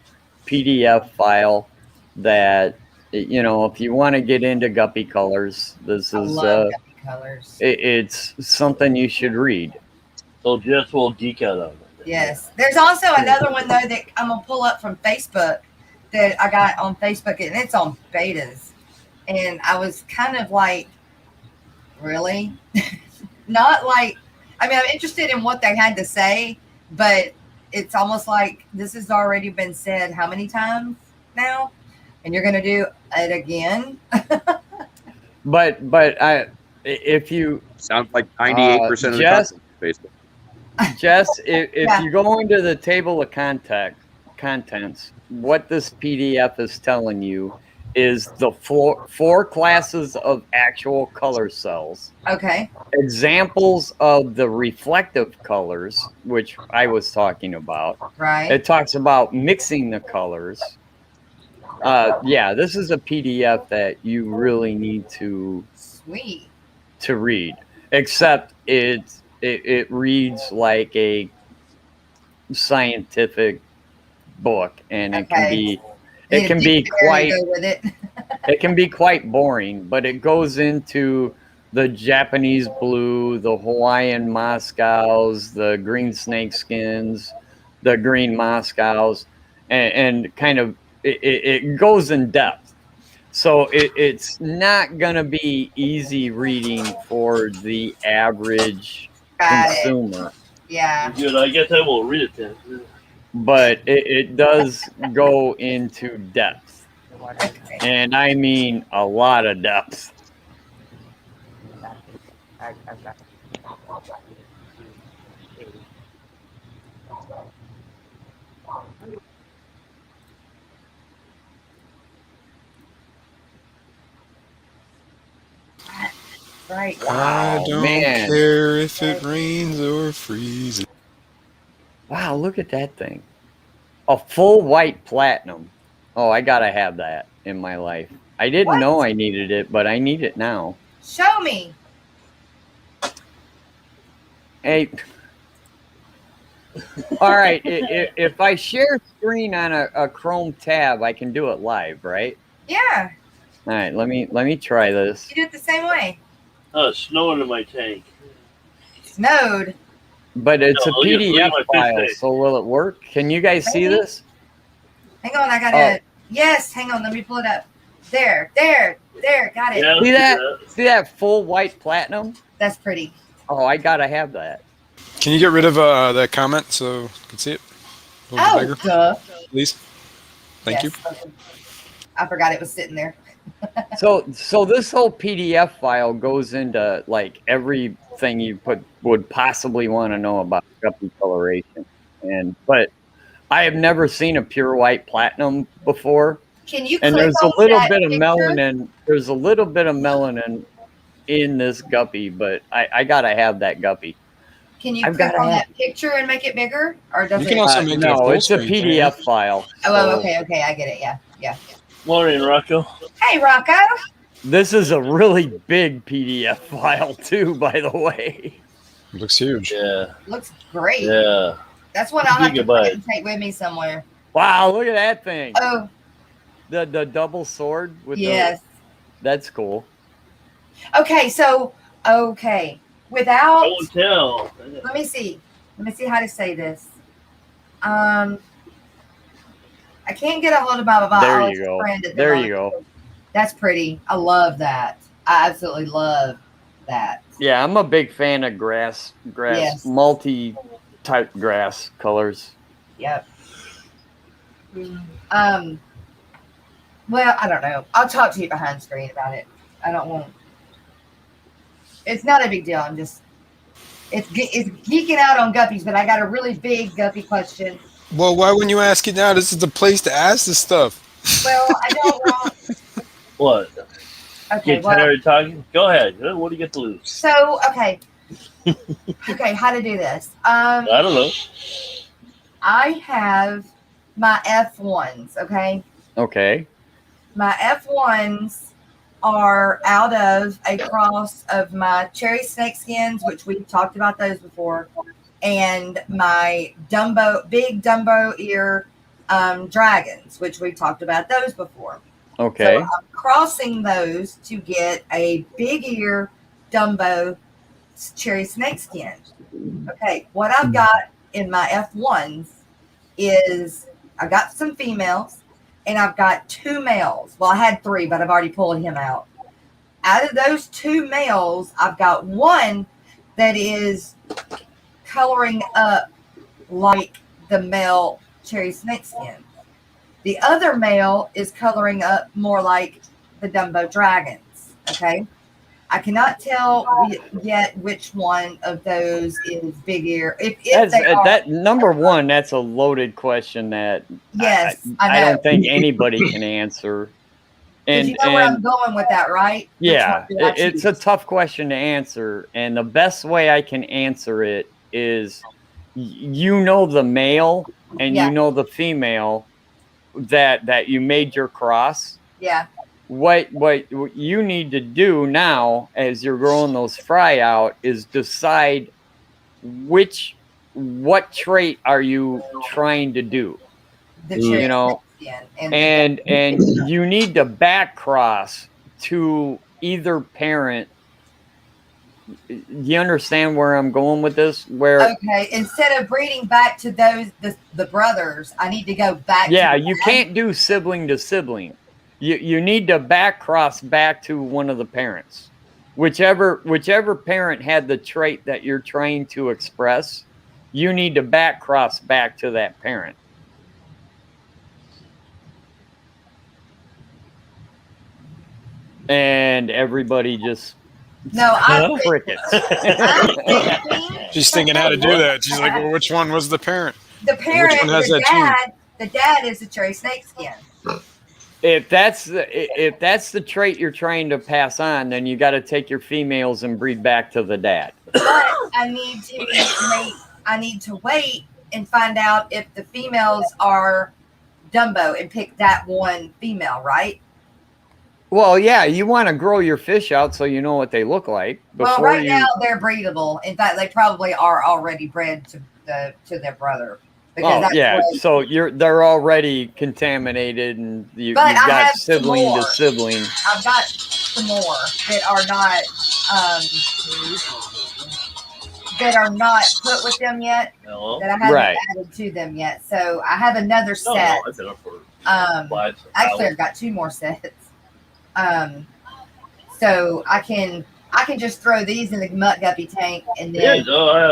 PDF file that, you know, if you want to get into guppy colors, this I is love guppy colors. it's something you should read. So Jess will geek out on it. Yes. There's also another one though that I'm gonna pull up from Facebook that I got on Facebook, and it's on betas. And I was kind of like, really? Not like, I mean, I'm interested in what they had to say, but it's almost like this has already been said how many times now? And you're going to do it again? But if you Sounds like 98% of the Jess- content on Facebook. Jess, if you go into the table of contents contents, what this PDF is telling you is the four classes of actual color cells, Okay. examples of the reflective colors, which I was talking about. Right. It talks about mixing the colors. Yeah, this is a PDF that you really need to Sweet. read, except it reads like a scientific book, and it can Okay. be quite Go with it. it can be quite boring, but it goes into the Japanese blue, the Hawaiian Moscows, the green snakeskins, the green Moscows, and kind of it goes in depth. So it's not going to be easy reading for the average Got it. consumer, Yeah. Good. I guess I will read it then. but it does go into depth. Okay. And I mean a lot of depth. Right. I don't man. care if it rains or freezes. Wow, look at that thing. A full white platinum. Oh, I gotta have that in my life. I didn't What? know I needed it, but I need it now. Show me. Hey. All right. If I share screen on a Chrome tab, I can do it live, right? Yeah. All right. Let me try this. You do it the same way. Oh, it's snowing in my tank. Snowed. But it's No, a look at PDF my fish file, tank. so will it work? Can you guys see Maybe. this? Hang on, I gotta. Yes, hang on. Let me pull it up. There. Got it. Yeah, See that? See that full white platinum? That's pretty. Oh, I gotta have that. Can you get rid of that comment so you can see it a little bit bigger, Duh. please? Thank you. I forgot it was sitting there. So this whole PDF file goes into like everything you would possibly want to know about guppy coloration, but I have never seen a pure white platinum before. Can you? And click there's a on little that bit of picture? melanin. There's a little bit of melanin in this guppy, but I gotta have that guppy. Can you I've click gotta on have- that picture and make it bigger, or does You it? can also make it a No, full it's a screen, can't PDF file. Oh, so okay, I get it. Yeah. Morning, Rocco. Hey, Rocco. This is a really big PDF file too, by the way. It looks huge. Yeah. Looks great. Yeah. That's what I'll have to Gigabyte. print and take with me somewhere. Wow, look at that thing. Oh, The double sword with yes. that's cool. Okay, so without. I won't tell. Let me see how to say this. I can't get a hold of my There biologist you go. friend at the There moment. you go. That's pretty. I love that. I absolutely love that. Yeah, I'm a big fan of grass, Yes. multi-type grass colors. Yep. Well, I don't know. I'll talk to you behind screen about it. I don't want. It's not a big deal. I'm just. It's geeking out on guppies, but I got a really big guppy question. Well, why wouldn't you ask it now? This is the place to ask this stuff. Well, I don't want. What? Okay. Get Well, tired of talking? Go ahead. What do you get to lose? so okay. Okay, how to do this? I don't know. I have my F1s. Okay. Okay. My F1s are out of a cross of my cherry snakeskins, which we've talked about those before, and my big Dumbo ear dragons, which we've talked about those before. Okay. So I'm crossing those to get a big ear Dumbo cherry snakeskin. Okay, what I've got in my F1s is I got some females and I've got 2 males. Well, I had 3, but I've already pulled him out. Out of those 2 males, I've got one that is coloring up like the male cherry snakeskin. The other male is coloring up more like the Dumbo dragons. Okay. I cannot tell yet which one of those is big ear. If That's they are, that number one. That's a loaded question that yes, I I know. don't think anybody can answer. Because you know where I'm going with that, right? Yeah, Which one do I it's a choose? tough question to answer, and the best way I can answer it is, you know the male and Yeah. you know the female that you made your cross. Yeah. What you need to do now, as you're growing those fry out, is decide what trait are you trying to do. The You know, and you need to back cross to either parent. You understand where I'm going with this? Where okay, instead of breeding back to those the brothers, I need to go back. yeah, to you can't do sibling to sibling. You need to back cross back to one of the parents. Whichever parent had the trait that you're trying to express, you need to back cross back to that parent. And everybody just crickets. She's thinking how to do that. She's like, well, which one was the parent? The parent, Which one has the that gene? dad, the dad is a cherry snakeskin. If that's the trait you're trying to pass on, then you got to take your females and breed back to the dad. But I need to wait and find out if the females are Dumbo and pick that one female, right? Well, yeah, you want to grow your fish out so you know what they look like. Well, right now they're breedable. In fact, they probably are already bred to their brother. Oh yeah, so they're already contaminated, and you've got sibling to sibling. I've got some more that are not put with them yet. Hello? That I haven't added to them yet. So I have another set. Actually, I've got 2 more sets. So I can just throw these in the mutt guppy tank and then.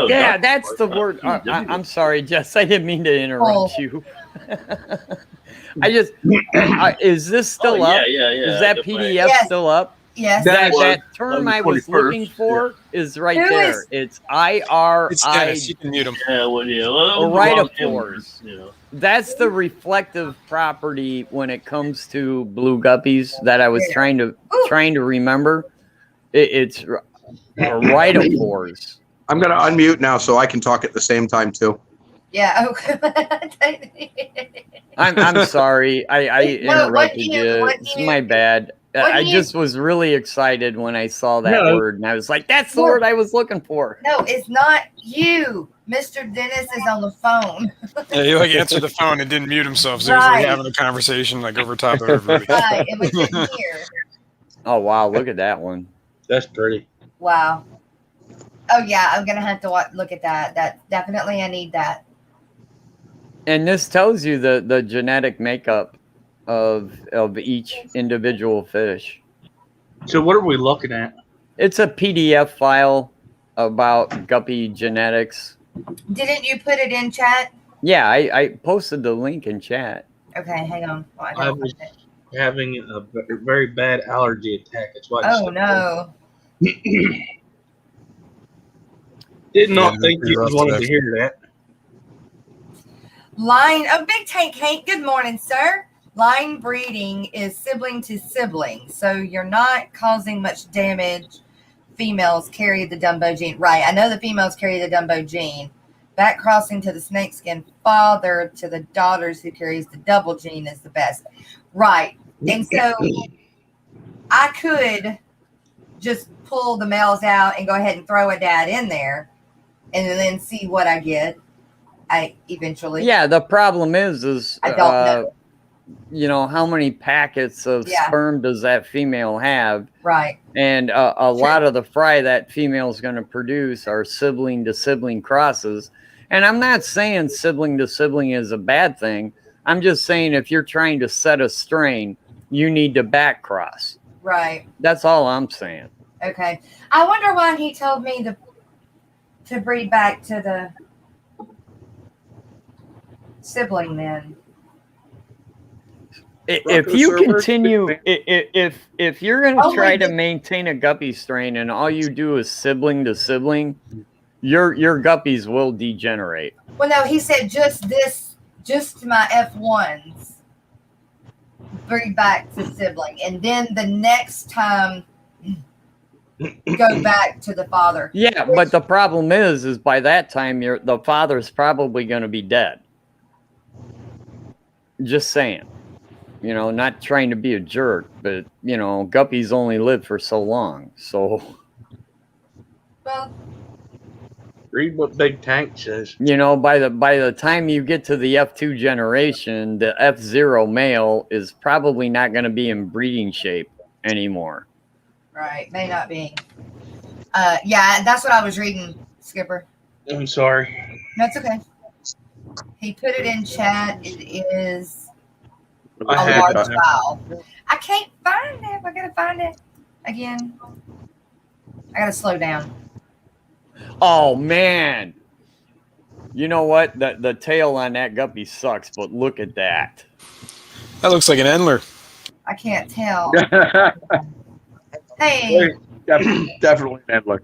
Yeah, that's the word. I'm sorry, Jess. I didn't mean to interrupt you. I just is this still up? Yeah. Is that PDF still up? Yes. That term I was looking for is right there. It's IRI. It's Dennis. You can mute him. Iridophores. That's the reflective property when it comes to blue guppies that I was trying to remember. It's iridophores. I'm going to unmute now so I can talk at the same time too. Yeah. I'm sorry. I interrupted you. It's my bad. I just was really excited when I saw that word, and I was like, "That's the word I was looking for." No, it's not you. Mr. Dennis is on the phone. Yeah, he like answered the phone and didn't mute himself, so he was like having a conversation like over top of everybody. Right, it was in here. Oh wow, look at that one. That's pretty. Wow. Oh yeah, I'm gonna have to look at that. That definitely, I need that. And this tells you the genetic makeup of each individual fish. So what are we looking at? It's a PDF file about guppy genetics. Didn't you put it in chat? Yeah, I posted the link in chat. Okay, hang on. I was having a very bad allergy attack. That's why. Oh no! Did not think you wanted to hear that. Line of Big Tank Hank. Good morning, sir. Line breeding is sibling to sibling, so you're not causing much damage. Females carry the Dumbo gene. Right, I know the females carry the Dumbo gene. Back crossing to the snakeskin father to the daughters who carries the double gene is the best. Right, and so I could just pull the males out and go ahead and throw a dad in there and then see what I get. Eventually. Yeah, the problem is I don't know. You know, how many packets of sperm does that female have? Right. And a lot of the fry that female's going to produce are sibling to sibling crosses. And I'm not saying sibling to sibling is a bad thing. I'm just saying if you're trying to set a strain, you need to back cross. Right. That's all I'm saying. Okay. I wonder why he told me to breed back to the sibling then. If Bronco you servers, continue, if you're going to Oh, try wait, to maintain a guppy strain and all you do is sibling to sibling, your guppies will degenerate. well, no, he said just my F1s breed back to sibling, and then the next time go back to the father. Yeah, but the problem is by that time the father's probably going to be dead. Just saying. Not trying to be a jerk, but guppies only live for so long. So, Well, Read what Big Tank says. by the time you get to the F2 generation, the F0 male is probably not going to be in breeding shape anymore. right, may not be. Yeah, that's what I was reading, Skipper. I'm sorry. That's okay. He put it in chat. It is I a had large file. I can't find it. I gotta find it again. I gotta slow down. Oh man. You know what? The tail on that guppy sucks, but look at that. That looks like an Endler. I can't tell. Hey, Definitely an Endler.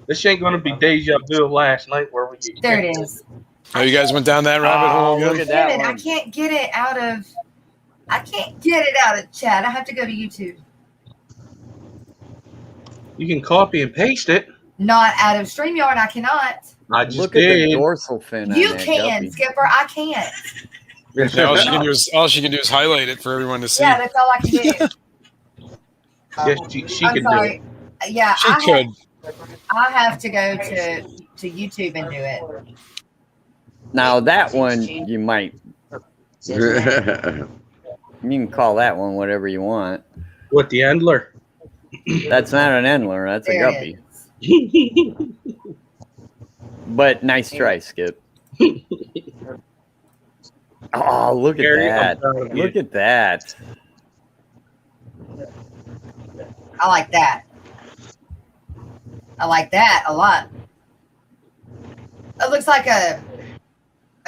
This ain't gonna be deja vu of last night where we get there it is. Oh, you guys went down that rabbit hole Look again? at that Damn it, I one. can't get it out of. I can't get it out of chat. I have to go to YouTube. You can copy and paste it. Not out of StreamYard. I cannot. I just Look at the did. dorsal fin. You on that can, guppy. Skipper. I can't. Yeah, all she can do is highlight it for everyone to see. Yeah, that's all I can do. Yes, she I'm can do sorry. it. Yeah, She could. I have to go to YouTube and do it. Now that one you might. You can call that one whatever you want. With the Endler. That's not an Endler. That's a There it guppy. is. But nice try, Skip. Oh, look at Gary, I'm that. proud of you. Look at that. I like that. I like that a lot. It looks like a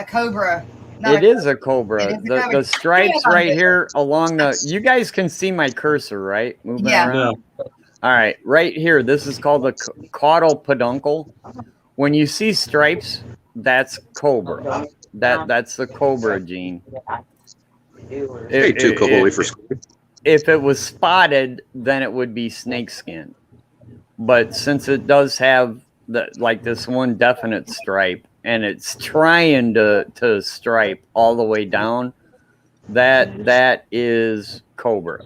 cobra. It is a cobra. It is a cobra. The stripes Yeah. right here along the. You guys can see my cursor, right? Moving Yeah. around. All right, right here. This is called the caudal peduncle. When you see stripes, that's cobra. That's the cobra gene. Hey, too cool for school. If it was spotted, then it would be snakeskin. But since it does have this one definite stripe, and it's trying to stripe all the way down, that is cobra.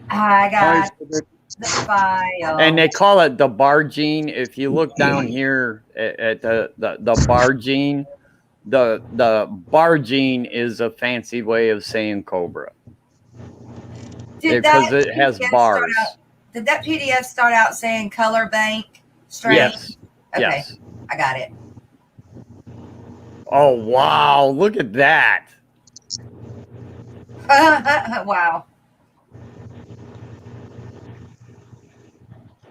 I got the file. And they call it the bar gene. If you look down here at the bar gene, the bar gene is a fancy way of saying cobra. Because it has PDF bars. Did that PDF start out saying color bank strain? Yes. Okay, Yes. I got it. Oh wow! Look at that. Wow.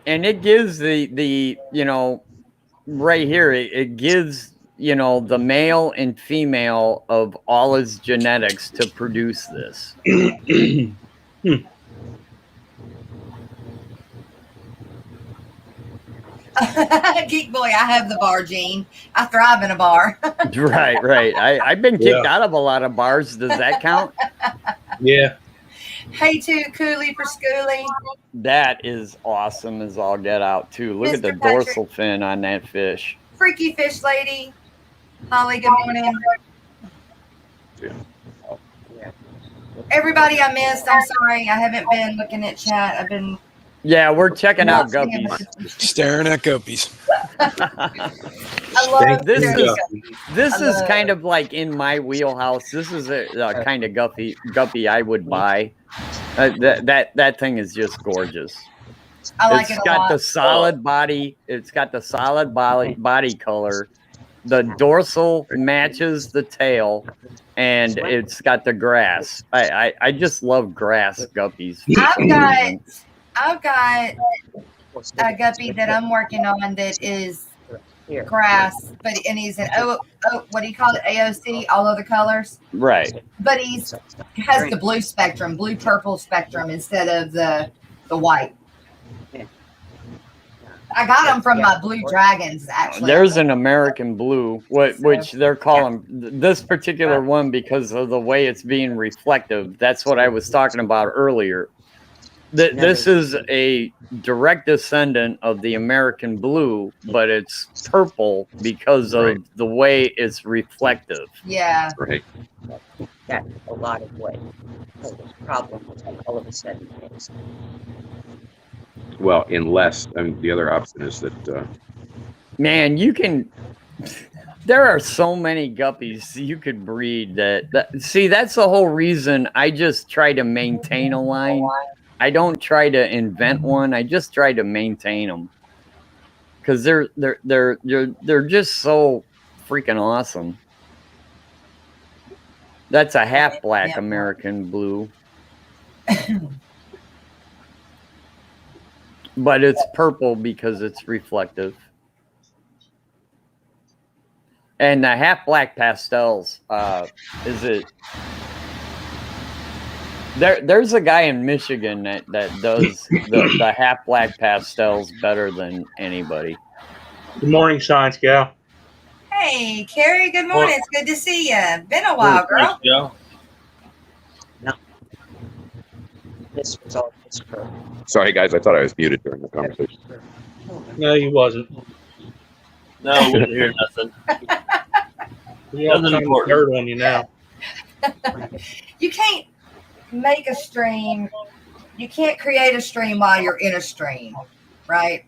And it gives the right here. It gives the male and female of all his genetics to produce this. Geek boy, I have the bar gene. I thrive in a bar. Right. I've been kicked out of a lot of bars. Does that count? Yeah. Hey, too, Cooley for Schooly. That is awesome as all get out too. Look at the Mr. Patrick. dorsal fin on that fish. Freaky Fish Lady. Holly, good morning. Everybody I missed, I'm sorry. I haven't been looking at chat. I've been Yeah, we're checking out watching guppies. it. Staring at guppies. I love This this. is kind of like in my wheelhouse. This is a kind of guppy I would buy. That thing is just gorgeous. I like It's it a got lot. the solid body. It's got the solid body color. The dorsal matches the tail, and it's got the grass. I just love grass guppies. I've got a guppy that I'm working on that is grass, and he's an what do you call it? AOC, all other colors. Right. But has the blue spectrum, blue purple spectrum instead of the white. I got them from my blue dragons, actually. There's an American blue, which they're calling this particular one because of the way it's being reflective. That's what I was talking about earlier. This is a direct descendant of the American blue, but it's purple because of the way it's reflective. Yeah. Right. That's a lot of weight. So there's a problem with all of a sudden things. Well, unless, I mean, the other option is that. Man, you can. There are so many guppies you could breed see, that's the whole reason I just try to maintain a line. I don't try to invent one. I just try to maintain them because they're just so freaking awesome. That's a half black American blue. But it's purple because it's reflective. And the half black pastels, there's a guy in Michigan that does the half black pastels better than anybody. Good morning, Science Gal. Hey, Carrie, good morning. It's good to see you. Been a while, girl. Yeah. This was all just for. Sorry, guys, I thought I was muted during the conversation. No, he wasn't. No, we didn't hear nothing. We all Nothing important. dirt on you now. You can't make a stream. You can't create a stream while you're in a stream, right?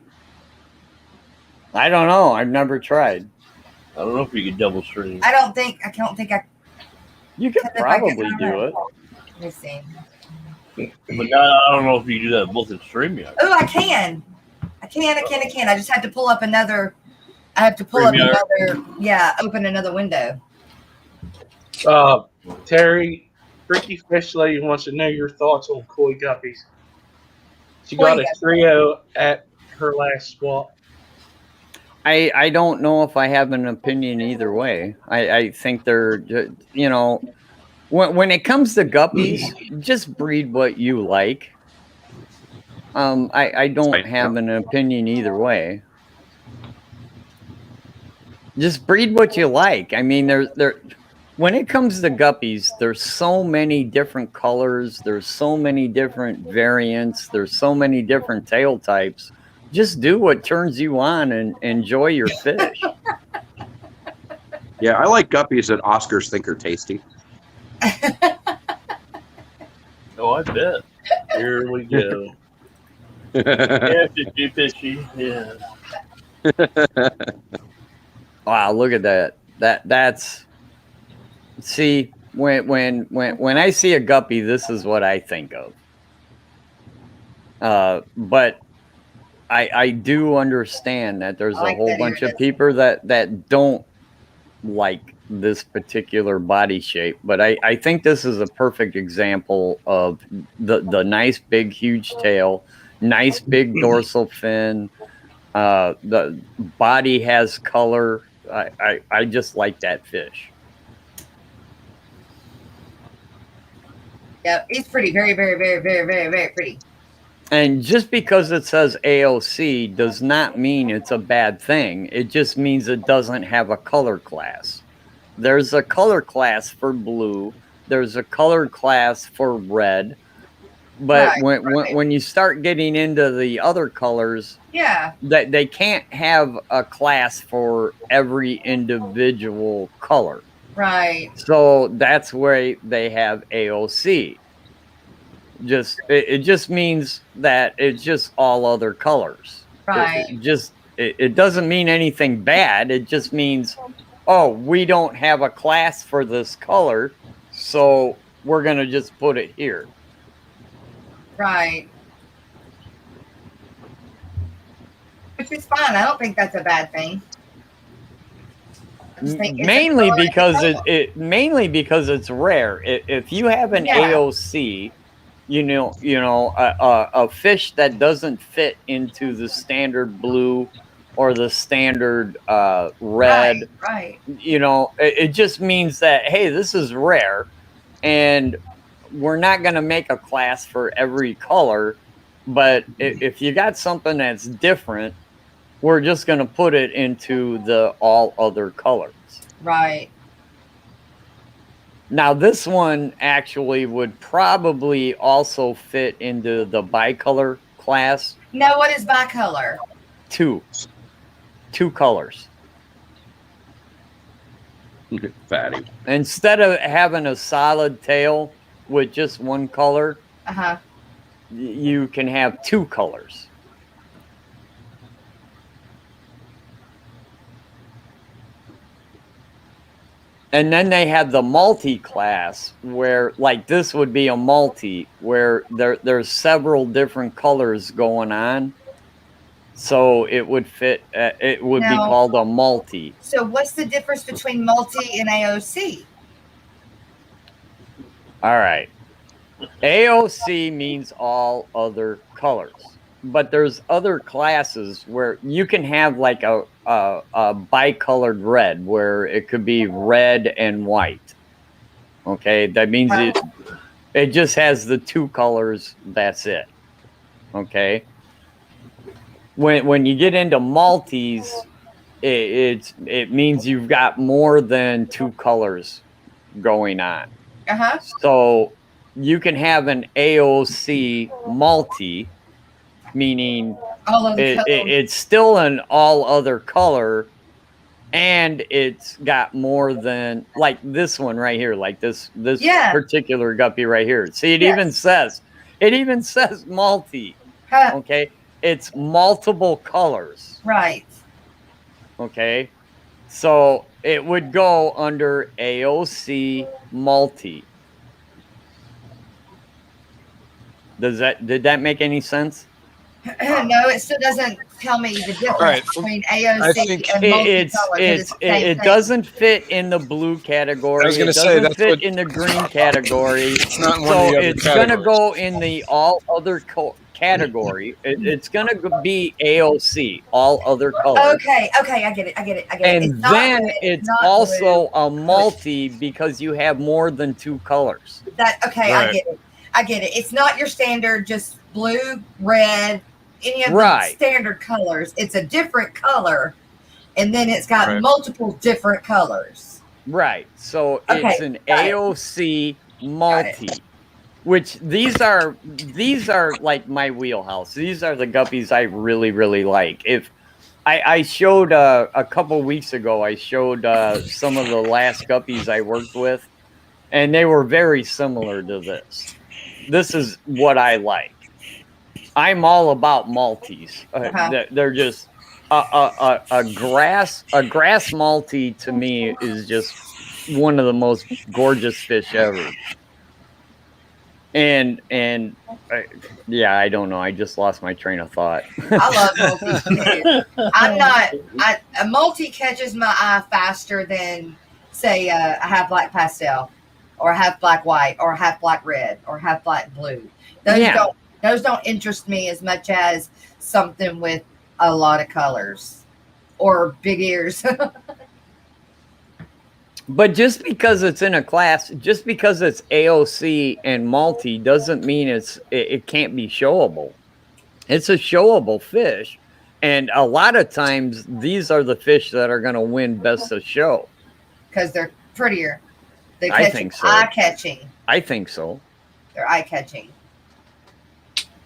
I don't know. I've never tried. I don't know if you can double stream. I don't think I. You could probably do it. Let me see. But now, I don't know if you can do that both in StreamYard. Oh, I can. I just have to pull up another. I have to pull up another. Yeah, open another window. Terry, Freaky Fish Lady wants to know your thoughts on koi guppies. She got a trio at her last swap. I don't know if I have an opinion either way. I think they're, you know, when it comes to guppies, just breed what you like. I don't have an opinion either way. Just breed what you like. I mean, when it comes to guppies, there's so many different colors. There's so many different variants. There's so many different tail types. Just do what turns you on and enjoy your fish. Yeah, I like guppies that Oscars think are tasty. Oh, I bet. Here we go. Yeah, fishy. Yeah. Wow, look at that. That's see, when I see a guppy, this is what I think of. But I do understand that there's a whole bunch of people that don't like this particular body shape, but I think this is a perfect example of the nice big huge tail, nice big dorsal fin. The body has color. I just like that fish. Yeah, it's pretty, very, very, very, very, very, very pretty. And just because it says AOC does not mean it's a bad thing. It just means it doesn't have a color class. There's a color class for blue. There's a color class for red. But when you start getting into the other colors, that they can't have a class for every individual color. Right. So that's where they have AOC. It just means that it's just all other colors. Right. It doesn't mean anything bad. It just means, oh, we don't have a class for this color, so we're gonna just put it here. Right. Which is fine. I don't think that's a bad thing. Mainly because it's rare. If you have an AOC, you know, a fish that doesn't fit into the standard blue or the standard red. Right. You know, it just means that, hey, this is rare, and we're not going to make a class for every color, but if you got something that's different, we're just going to put it into the all other colors. Right. Now, this one actually would probably also fit into the bicolor class. Now, what is bicolor? Two colors. Fatty. Instead of having a solid tail with just one color, you can have two colors. And then they have the multi-class, where like this would be a multi, where there's several different colors going on. So it would fit. It would be called a multi. So what's the difference between multi and AOC? All right. AOC means all other colors, but there's other classes where you can have like a bicolored red, where it could be red and white. Okay, that means it just has the two colors. That's it. Okay. When you get into multis, it means you've got more than two colors going on. So you can have an AOC multi, meaning it's still an all other color, and it's got more than, like this one right here, like this particular guppy right here. See, it even says multi. Okay, it's multiple colors. Right. Okay, so it would go under AOC multi. Did that make any sense? No, it still doesn't tell me the difference between AOC and multicolor. It doesn't fit in the blue category. I was going to say that's fit in the green category. It's not one so of the other it's going to go in the all other category. It's going to be AOC, all other colors. Okay, I get it. And then it's also a multi because you have more than two colors. I get it. It's not your standard just blue, red, any of the standard colors. It's a different color, and then it's got multiple different colors. Right. So it's an AOC multi, which these are like my wheelhouse. These are the guppies I really, really like. If I showed a couple weeks ago, I showed some of the last guppies I worked with, and they were very similar to this. This is what I like. I'm all about multis. They're just a grass multi to me is just one of the most gorgeous fish ever. And I don't know. I just lost my train of thought. I love multi. A multi catches my eye faster than, say, a half black pastel, or a half black white, or a half black red, or half black blue. Those don't interest me as much as something with a lot of colors or big ears. But just because it's in a class, just because it's AOC and multi, doesn't mean it can't be showable. It's a showable fish, and a lot of times these are the fish that are going to win best of show because they're prettier. I think so. Eye catching. I think so. They're eye catching.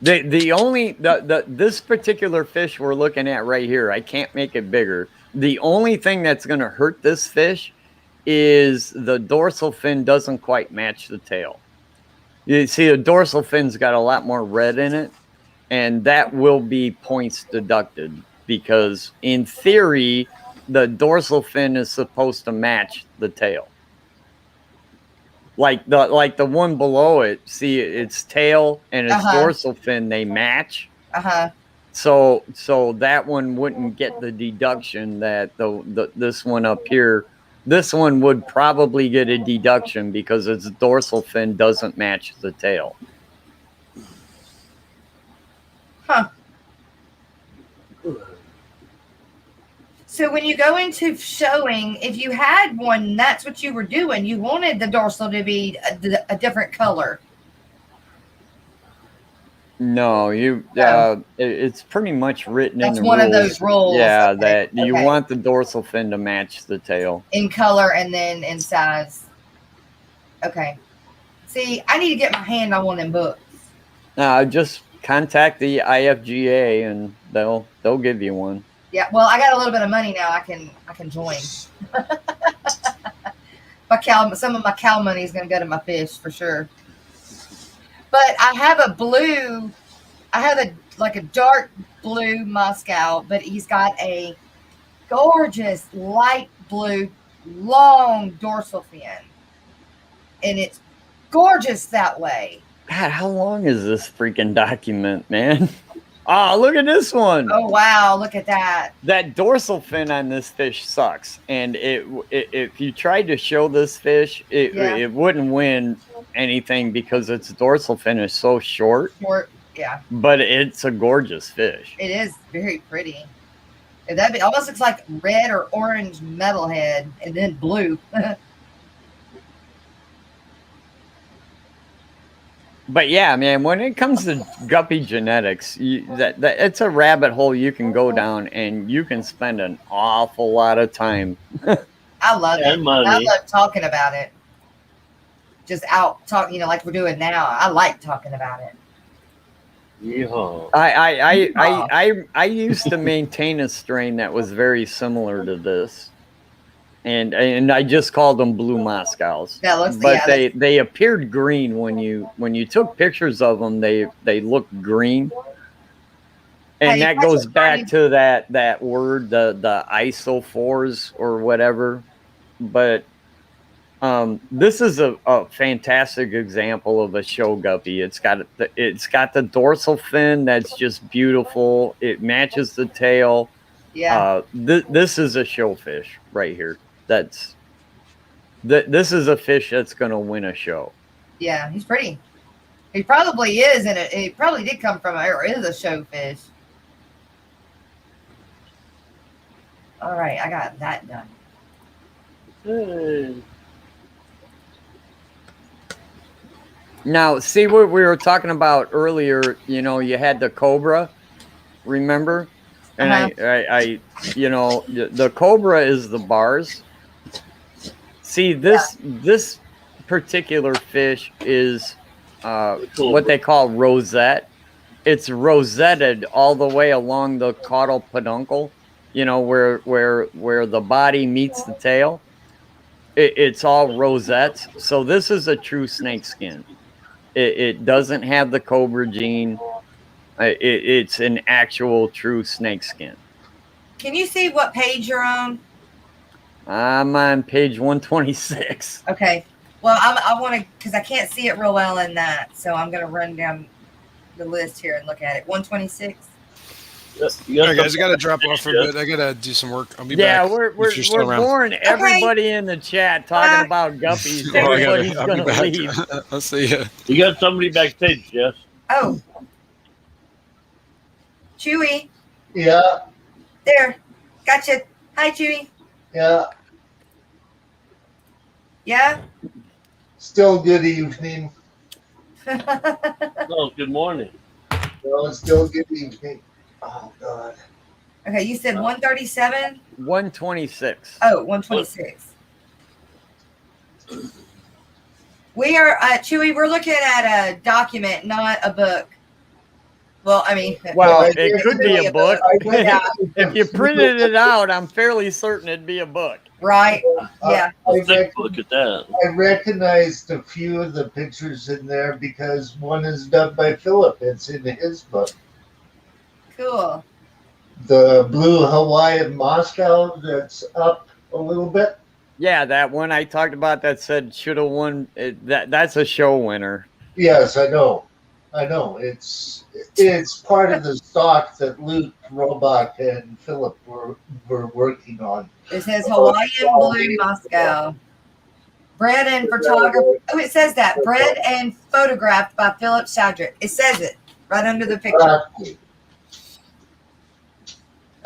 This particular fish we're looking at right here, I can't make it bigger. The only thing that's going to hurt this fish is the dorsal fin doesn't quite match the tail. You see, the dorsal fin's got a lot more red in it, and that will be points deducted because in theory, the dorsal fin is supposed to match the tail. Like the one below it, see its tail and its dorsal fin, they match. So that one wouldn't get the deduction that this one up here. This one would probably get a deduction because its dorsal fin doesn't match the tail. So when you go into showing, if you had one, that's what you were doing. You wanted the dorsal to be a different color. No, No. it's pretty much written That's in the one rules. of those rules. Yeah, Okay. that you Okay. want the dorsal fin to match the tail. In color and then in size. Okay. See, I need to get my hand on one of them books. Just contact the IFGA and they'll give you one. Yeah, well, I got a little bit of money now. I can join. Some of my cow money is going to go to my fish for sure. But I have a blue. I have a dark blue Moscow, but he's got a gorgeous light blue long dorsal fin, and it's gorgeous that way. God, how long is this freaking document, man? Oh, look at this one. Oh, wow. Look at that. That dorsal fin on this fish sucks. And if you tried to show this fish, it wouldn't win anything because its dorsal fin is so short. Yeah. But it's a gorgeous fish. It is very pretty. It almost looks like red or orange metalhead and then blue. But yeah, man, when it comes to guppy genetics, that it's a rabbit hole you can go down, and you can spend an awful lot of time. I love it. Money. I love talking about it. Just out talking, like we're doing now. I like talking about it. Yeehaw. I used to maintain a strain that was very similar to this. And I just called them blue Moscows. But they appeared green when you took pictures of them. They looked green, and that goes back to that word, the isophores or whatever. But this is a fantastic example of a show guppy. It's got the dorsal fin that's just beautiful. It matches the tail. Yeah. This is a show fish right here. This is a fish that's going to win a show. Yeah, he's pretty. He probably is, and he probably did come from or is a show fish. All right, I got that done. Hey. Now, see what we were talking about earlier. You had the cobra, remember? And I the cobra is the bars. See, this particular fish is what they call rosette. It's rosetted all the way along the caudal peduncle, where the body meets the tail. It's all rosettes. So this is a true snakeskin. It doesn't have the cobra gene. It's an actual true snakeskin. Can you see what page you're on? I'm on page 126. Okay. Well, I want to, because I can't see it real well in that, so I'm going to run down the list here and look at it. 126. All right, guys, I got to drop off for a bit. I got to do some work. I'll be back. Yeah, we're boring everybody in the chat talking about guppies. Everybody's I'll going be to back. leave. I'll see you. You got somebody backstage, Jess. Oh. Chewy. Yeah. There. Gotcha. Hi, Chewy. Yeah. Yeah? Still good evening. Oh, good morning. No, still good evening. Oh, God. Okay, you said 137? 126. Oh, 126. We are, Chewy, we're looking at a document, not a book. Well, I mean, well, it could be a book. Yeah. If you printed it out, I'm fairly certain it'd be a book. Right? Yeah. Let's take a look at that. I recognized a few of the pictures in there because one is done by Philip. It's in his book. Cool. The blue Hawaiian Moscow that's up a little bit. Yeah, that one I talked about that said should have won. That's a show winner. Yes, I know. It's part of the stock that Luke, Robach, and Philip were working on. It says Hawaiian Blue Moscow. Bred and photography. Oh, it says that. Bred and photographed by Philip Shadrick. It says it right under the picture. Exactly.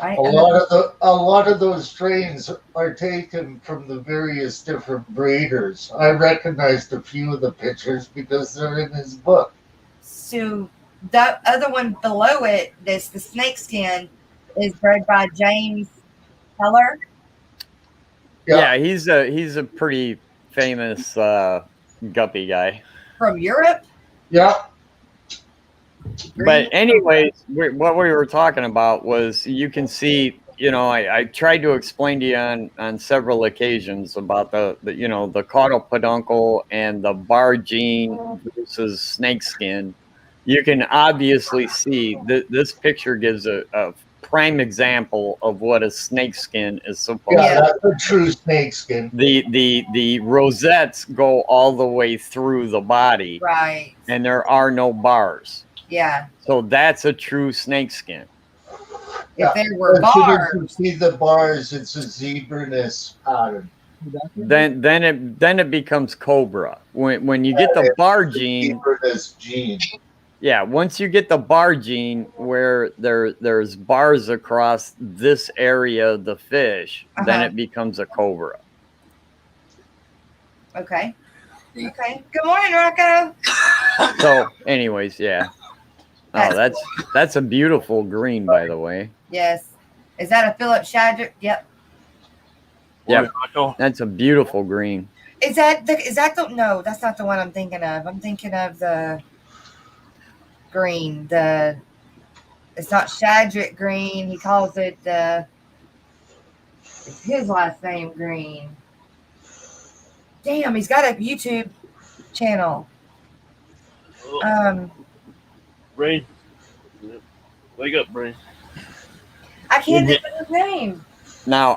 Right? A lot of those strains are taken from the various different breeders. I recognized a few of the pictures because they're in his book. So the other one below it, the snakeskin, is bred by James Heller. Yeah, he's a pretty famous guppy guy. From Europe. Yeah. But anyways, what we were talking about was, you can see, I tried to explain to you on several occasions about the caudal peduncle and the bar gene versus snakeskin. You can obviously see that this picture gives a prime example of what a snakeskin is supposed to be. That's a true snakeskin. The rosettes go all the way through the body. Right. And there are no bars. Yeah. So that's a true snakeskin. If there were As soon as bars, you see the bars, it's a zebra-ness pattern. Then it becomes cobra. When you get the bar gene, Zebra-ness gene. yeah, once you get the bar gene where there's bars across this area of the fish, then it becomes a cobra. okay. Okay. Good morning, Rocco. So, anyways, yeah. Oh, that's a beautiful green, by the way. Yes. Is that a Philip Shadrick? Yep. Yeah, that's a beautiful green. Is that the no? That's not the one I'm thinking of. I'm thinking of the green. It's not Shadrick green. He calls it it's his last name Green. Damn, he's got a YouTube channel. Brain. Wake up, Brain. I can't think of his name. Now,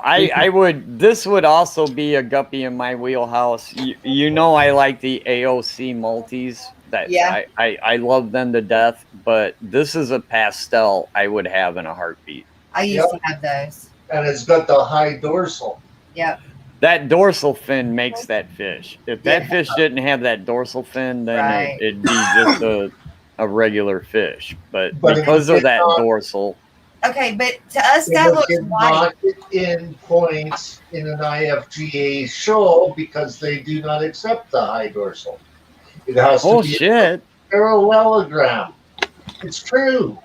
this would also be a guppy in my wheelhouse. I like the AOC multis. I love them to death, but this is a pastel I would have in a heartbeat. I used to have those. And it's got the high dorsal. Yep. That dorsal fin makes that fish. If that fish didn't have that dorsal fin, then it'd be just a regular fish. But because of that dorsal. Okay, but to us that looks white. Not in points in an IFGA show because they do not accept the high dorsal. It has to be a parallelogram. It's true.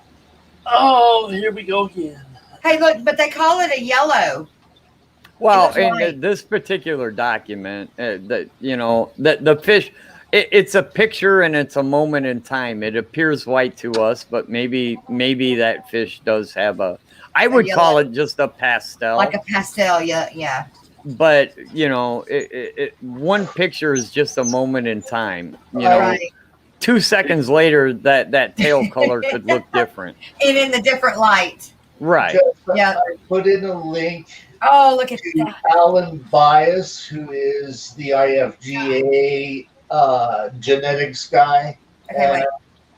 Oh, here we go again. Hey, look, but they call it a yellow. Well, in this particular document, the fish, it's a picture and it's a moment in time. It appears white to us, but maybe that fish does have I would call it just a pastel. Like a pastel, yeah. But, one picture is just a moment in time. 2 seconds later, that tail color could look different. And in the different light. Right. Yeah. I put in a link. Oh, look at that. Alan Bias, who is the IFGA genetics guy. Okay, wait.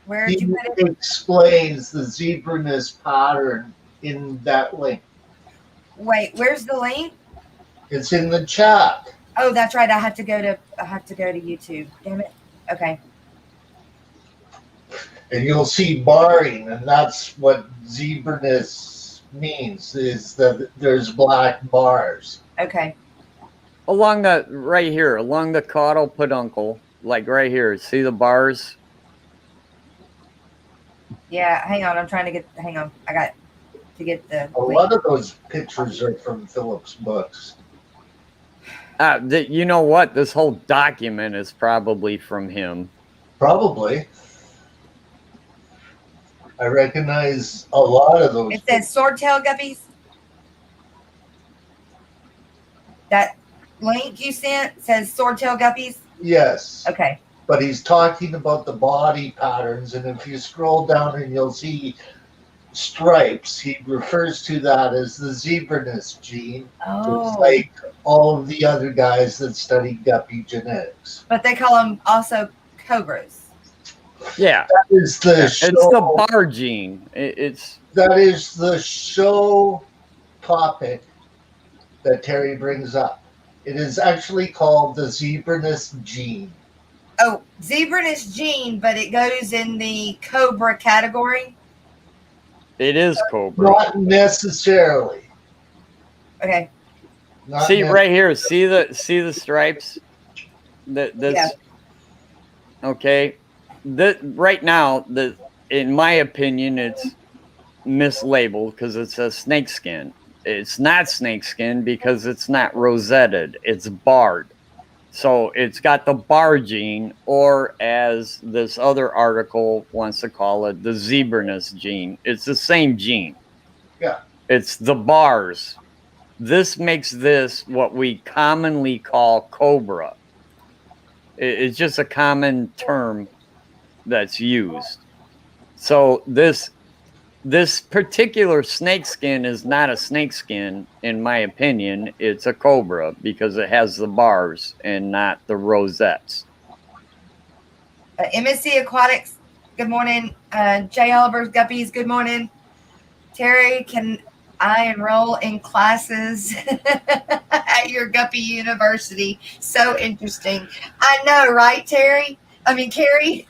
Where did you put it? Explains the zebra-ness pattern in that link. Wait, where's the link? It's in the chat. Oh, that's right. I have to go to YouTube. Damn it. Okay. And you'll see barring, and that's what zebra-ness means, is that there's black bars. Okay. Along the caudal peduncle, like right here, see the bars? Yeah, hang on. I got to get the A lot of those pictures are from Philip's books. You know what? This whole document is probably from him. Probably. I recognize a lot of those. It says swordtail guppies. That link you sent says swordtail guppies? Yes. Okay. But he's talking about the body patterns, and if you scroll down and you'll see stripes, he refers to that as the zebra-ness gene. Oh. It's like all of the other guys that study guppy genetics. But they call them also cobras. Yeah. That is the show. It's the bar gene. That is the show topic that Terry brings up. It is actually called the zebra-ness gene. Oh, zebra-ness gene, but it goes in the cobra category? It is cobra. Not necessarily. Okay. Not See necessarily. right here. See the stripes. This. Yeah. Okay. Right now, in my opinion, it's mislabeled because it says snakeskin. It's not snakeskin because it's not rosetted. It's barred. So it's got the bar gene, or as this other article wants to call it, the zebraness gene. It's the same gene. Yeah. It's the bars. This makes this what we commonly call cobra. It's just a common term that's used. So this particular snakeskin is not a snakeskin, in my opinion. It's a cobra because it has the bars and not the rosettes. MSC Aquatics, good morning. J. Oliver's Guppies, good morning. Terry, can I enroll in classes at your Guppy University? So interesting. I know, right, Terry? I mean, Carrie?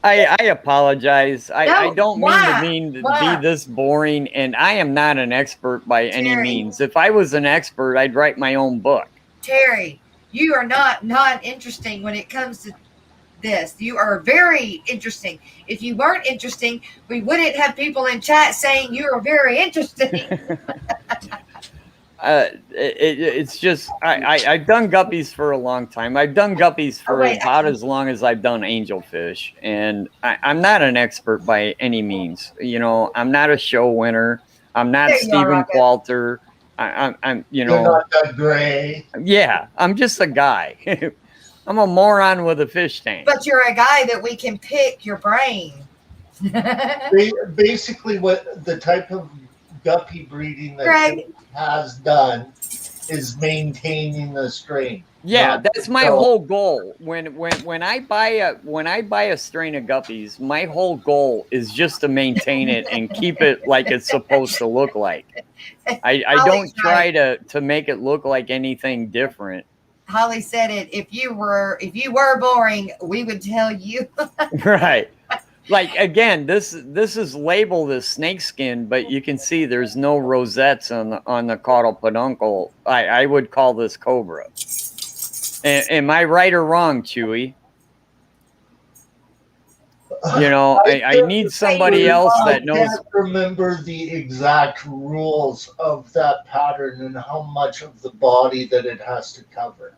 I apologize. No, I don't mean to why? be this boring, and I am not an expert by any Terry. means. If I was an expert, I'd write my own book. Terry, you are not interesting when it comes to this. You are very interesting. If you weren't interesting, we wouldn't have people in chat saying you are very interesting. It's just I've done guppies for a long time. I've done guppies for about as long as I've done angelfish, and I'm not an expert by any means. You know, I'm not a show winner. I'm not Stephen Qualter. I'm you know. You're not that gray. Yeah, I'm just a guy. I'm a moron with a fish tank. But you're a guy that we can pick your brain. Basically, what the type of guppy breeding that Greg has done is maintaining the strain. Yeah, that's my whole goal. When I buy a strain of guppies, my whole goal is just to maintain it and keep it like it's supposed to look like. I don't try to make it look like anything different. Holly said it. If you were boring, we would tell you. Right. Like, again, this is labeled as snakeskin, but you can see there's no rosettes on the caudal peduncle. I would call this cobra. Am I right or wrong, Chewy? You know, I need somebody else that knows. I can't remember the exact rules of that pattern and how much of the body that it has to cover.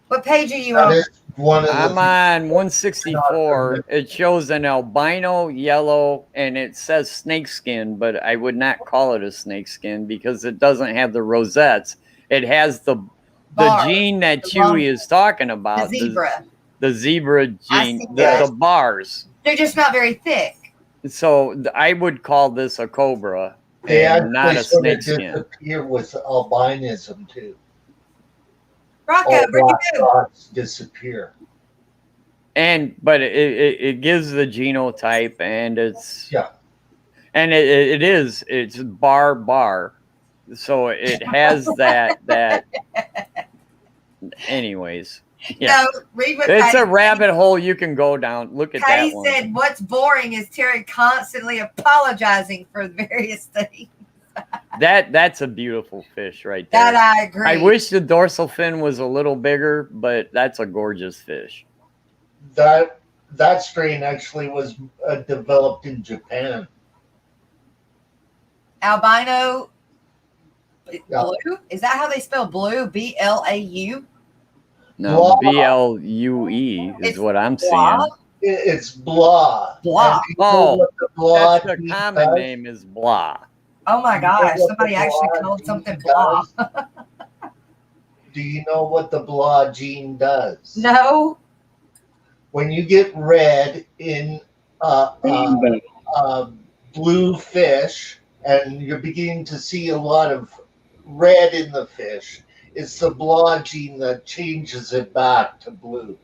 What page are you on? I'm on 164. It shows an albino yellow, and it says snakeskin, but I would not call it a snakeskin because it doesn't have the rosettes. It has the gene that Chewy is talking about. The zebra. The zebra gene, the bars. They're just not very thick. So I would call this a cobra, They and not a sort of snakeskin. disappear with albinism too. Rocco, All where'd you black go? dots disappear. But it gives the genotype, and it's and it's bar, so it has that. Anyways, yeah, No, read what it's Patty a rabbit hole you can go down. Look at Patty that one. said, "What's boring is Terry constantly apologizing for various things." That's a beautiful fish right there. That I agree. I wish the dorsal fin was a little bigger, but that's a gorgeous fish. That strain actually was developed in Japan. Albino blue? Is that how they spell blue? BLAU? No, BLUE is what I'm seeing. It's blah. Blah. Oh, blah that's the common name is blah. Oh my gosh, somebody actually called something blah. Do you know what the blah gene does? No. When you get red in blue fish and you're beginning to see a lot of red in the fish, it's the blah gene that changes it back to blue.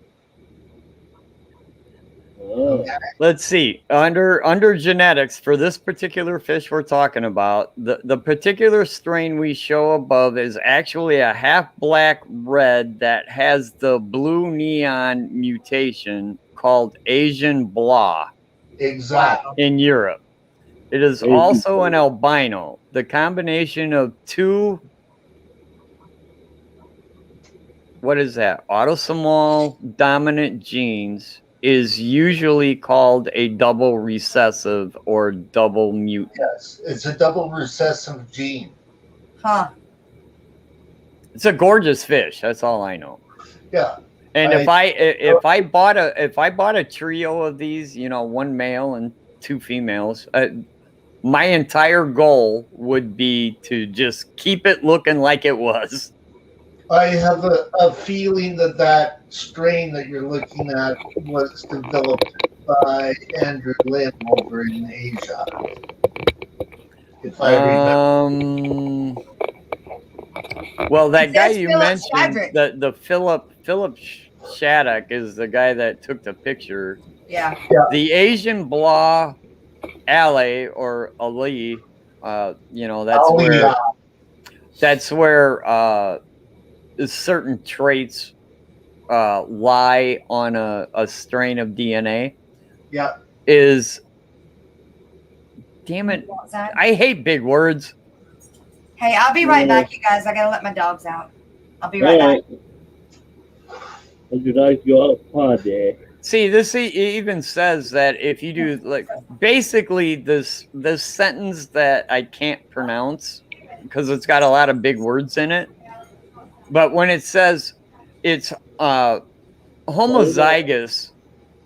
Let's see. Under genetics for this particular fish we're talking about, the particular strain we show above is actually a half black red that has the blue neon mutation called Asian blah. Exactly. In Europe. It is also an albino. The combination of two, what is that? Autosomal dominant genes is usually called a double recessive or double mutant. Yes, it's a double recessive gene. Huh. It's a gorgeous fish. That's all I know. Yeah. And if I bought a trio of these, you know, one male and two females, my entire goal would be to just keep it looking like it was. I have a feeling that strain that you're looking at was developed by Andrew Lim over in Asia. If I remember. Well, that guy says you Philip mentioned, Shadrick. the Philip Shattuck is the guy that took the picture. Yeah. The Asian Blah Alley or Ali, you know, that's where certain traits lie on a strain of DNA. Yeah. Is, damn it, I hate big words. Hey, I'll be right back, you guys. I gotta let my dogs out. I'll be right back. Would you like to go outside there? See, this even says that if you do, like, basically this sentence that I can't pronounce because it's got a lot of big words in it, but when it says it's homozygous,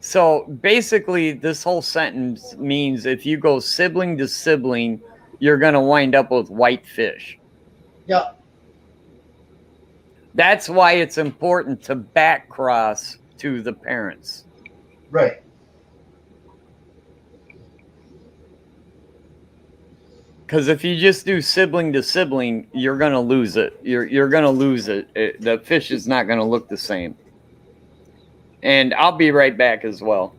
so basically this whole sentence means if you go sibling to sibling, you're going to wind up with white fish. Yeah. That's why it's important to back cross to the parents. Right. Because if you just do sibling to sibling, you're going to lose it. You're going to lose it. The fish is not going to look the same. And I'll be right back as well.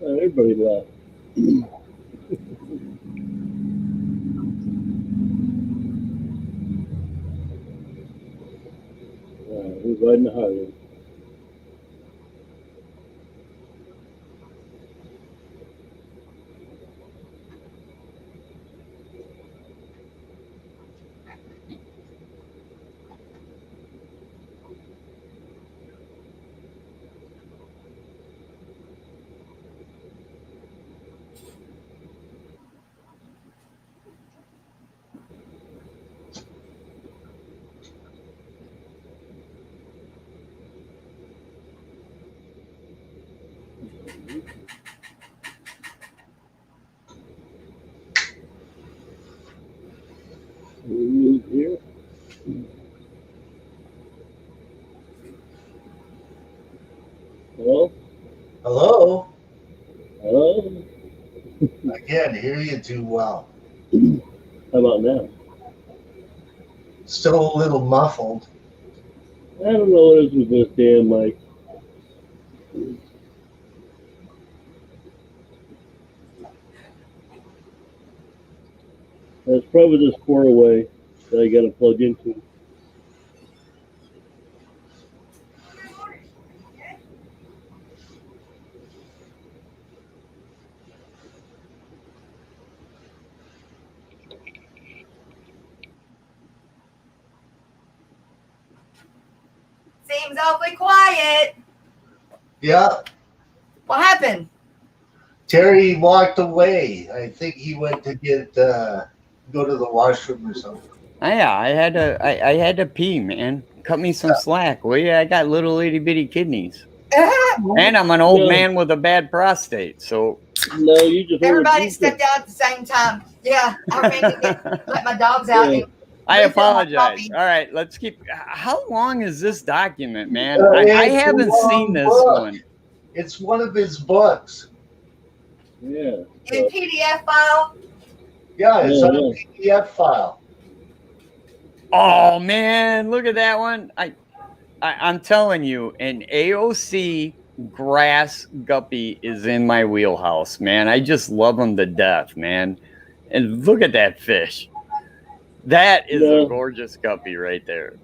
Everybody left. Who's riding the highway? Here. Hello? Hello? Hello? I can't hear you too well. How about now? Still a little muffled. I don't know what it is with this damn mic. That's probably this 4-way that I got to plug into. Seems awfully quiet. Yeah. What happened? Terry walked away. I think he went to go to the washroom or something. Yeah, I had to pee, man. Cut me some slack, will you? I got little itty bitty kidneys, and I'm an old man with a bad prostate. So no, you just everybody stepped out at the same time. Yeah, I ran to let my dogs out. Yeah. I apologize. All right, let's keep. How long is this document, man? I haven't seen this one. It's one of his books. Yeah. In PDF file. Yeah, it's on a PDF file. Oh man, look at that one. I'm telling you, an AOC grass guppy is in my wheelhouse, man. I just love them to death, man. And look at that fish. That is a gorgeous guppy right there.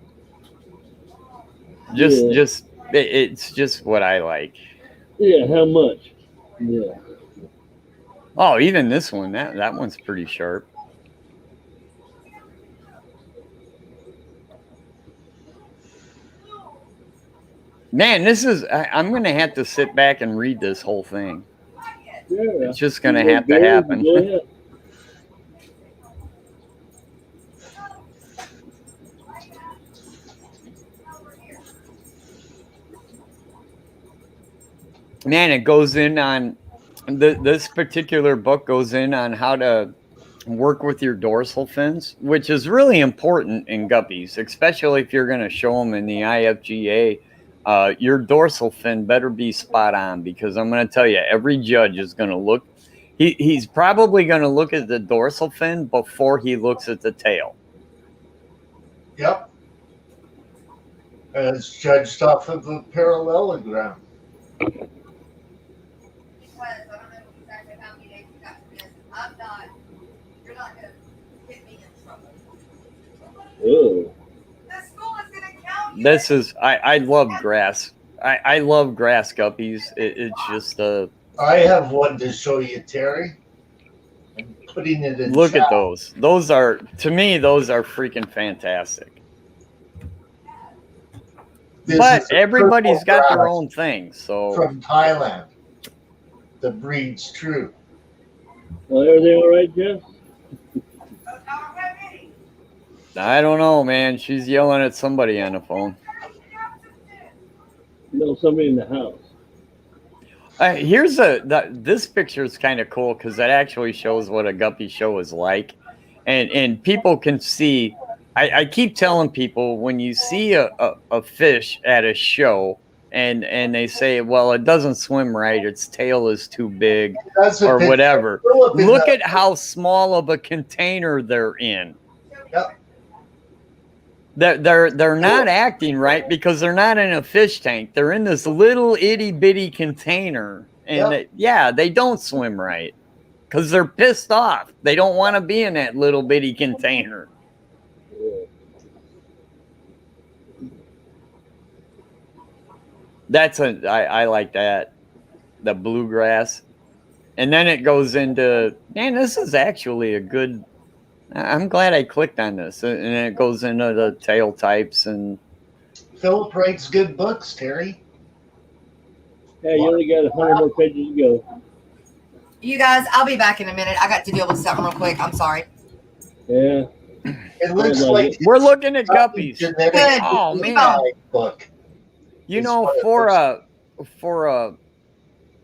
It's just what I like. Yeah, how much? Yeah. Oh, even this one, that one's pretty sharp. Man, this is, I'm going to have to sit back and read this whole thing. Yeah, it's just going to have to happen. Go ahead. Man, it goes in on, this particular book goes in on how to work with your dorsal fins, which is really important in guppies, especially if you're going to show them in the IFGA. Your dorsal fin better be spot on, because I'm going to tell you, every judge is going to look. He's probably going to look at the dorsal fin before he looks at the tail. Yep. And it's judged off of a parallelogram. Oh. This is, I love grass. I love grass guppies. It's just I have one to show you, Terry. I'm putting it in. Look at those. Those are, to me, those are freaking fantastic. But everybody's got their own thing. So from Thailand, the breed's true. Well, everything all right, Jess? I don't know, man. She's yelling at somebody on the phone. No, somebody in the house. Here's this picture is kind of cool because it actually shows what a guppy show is like, and people can see. I keep telling people, when you see a fish at a show and they say, well, it doesn't swim right, its tail is too big or whatever, look at how small of a container they're in. Yep. They're not acting right because they're not in a fish tank. They're in this little itty bitty container, and they don't swim right because they're pissed off. They don't want to be in that little bitty container. I like that, the bluegrass, and then it goes into, man, this is actually a good. I'm glad I clicked on this, and it goes into the tail types. And Philip writes good books, Terry. Yeah, you only got 100 more pages to go. You guys, I'll be back in a minute. I got to deal with something real quick. I'm sorry. Yeah. It looks like we're looking at guppies. Good. Oh man, book. You know, for a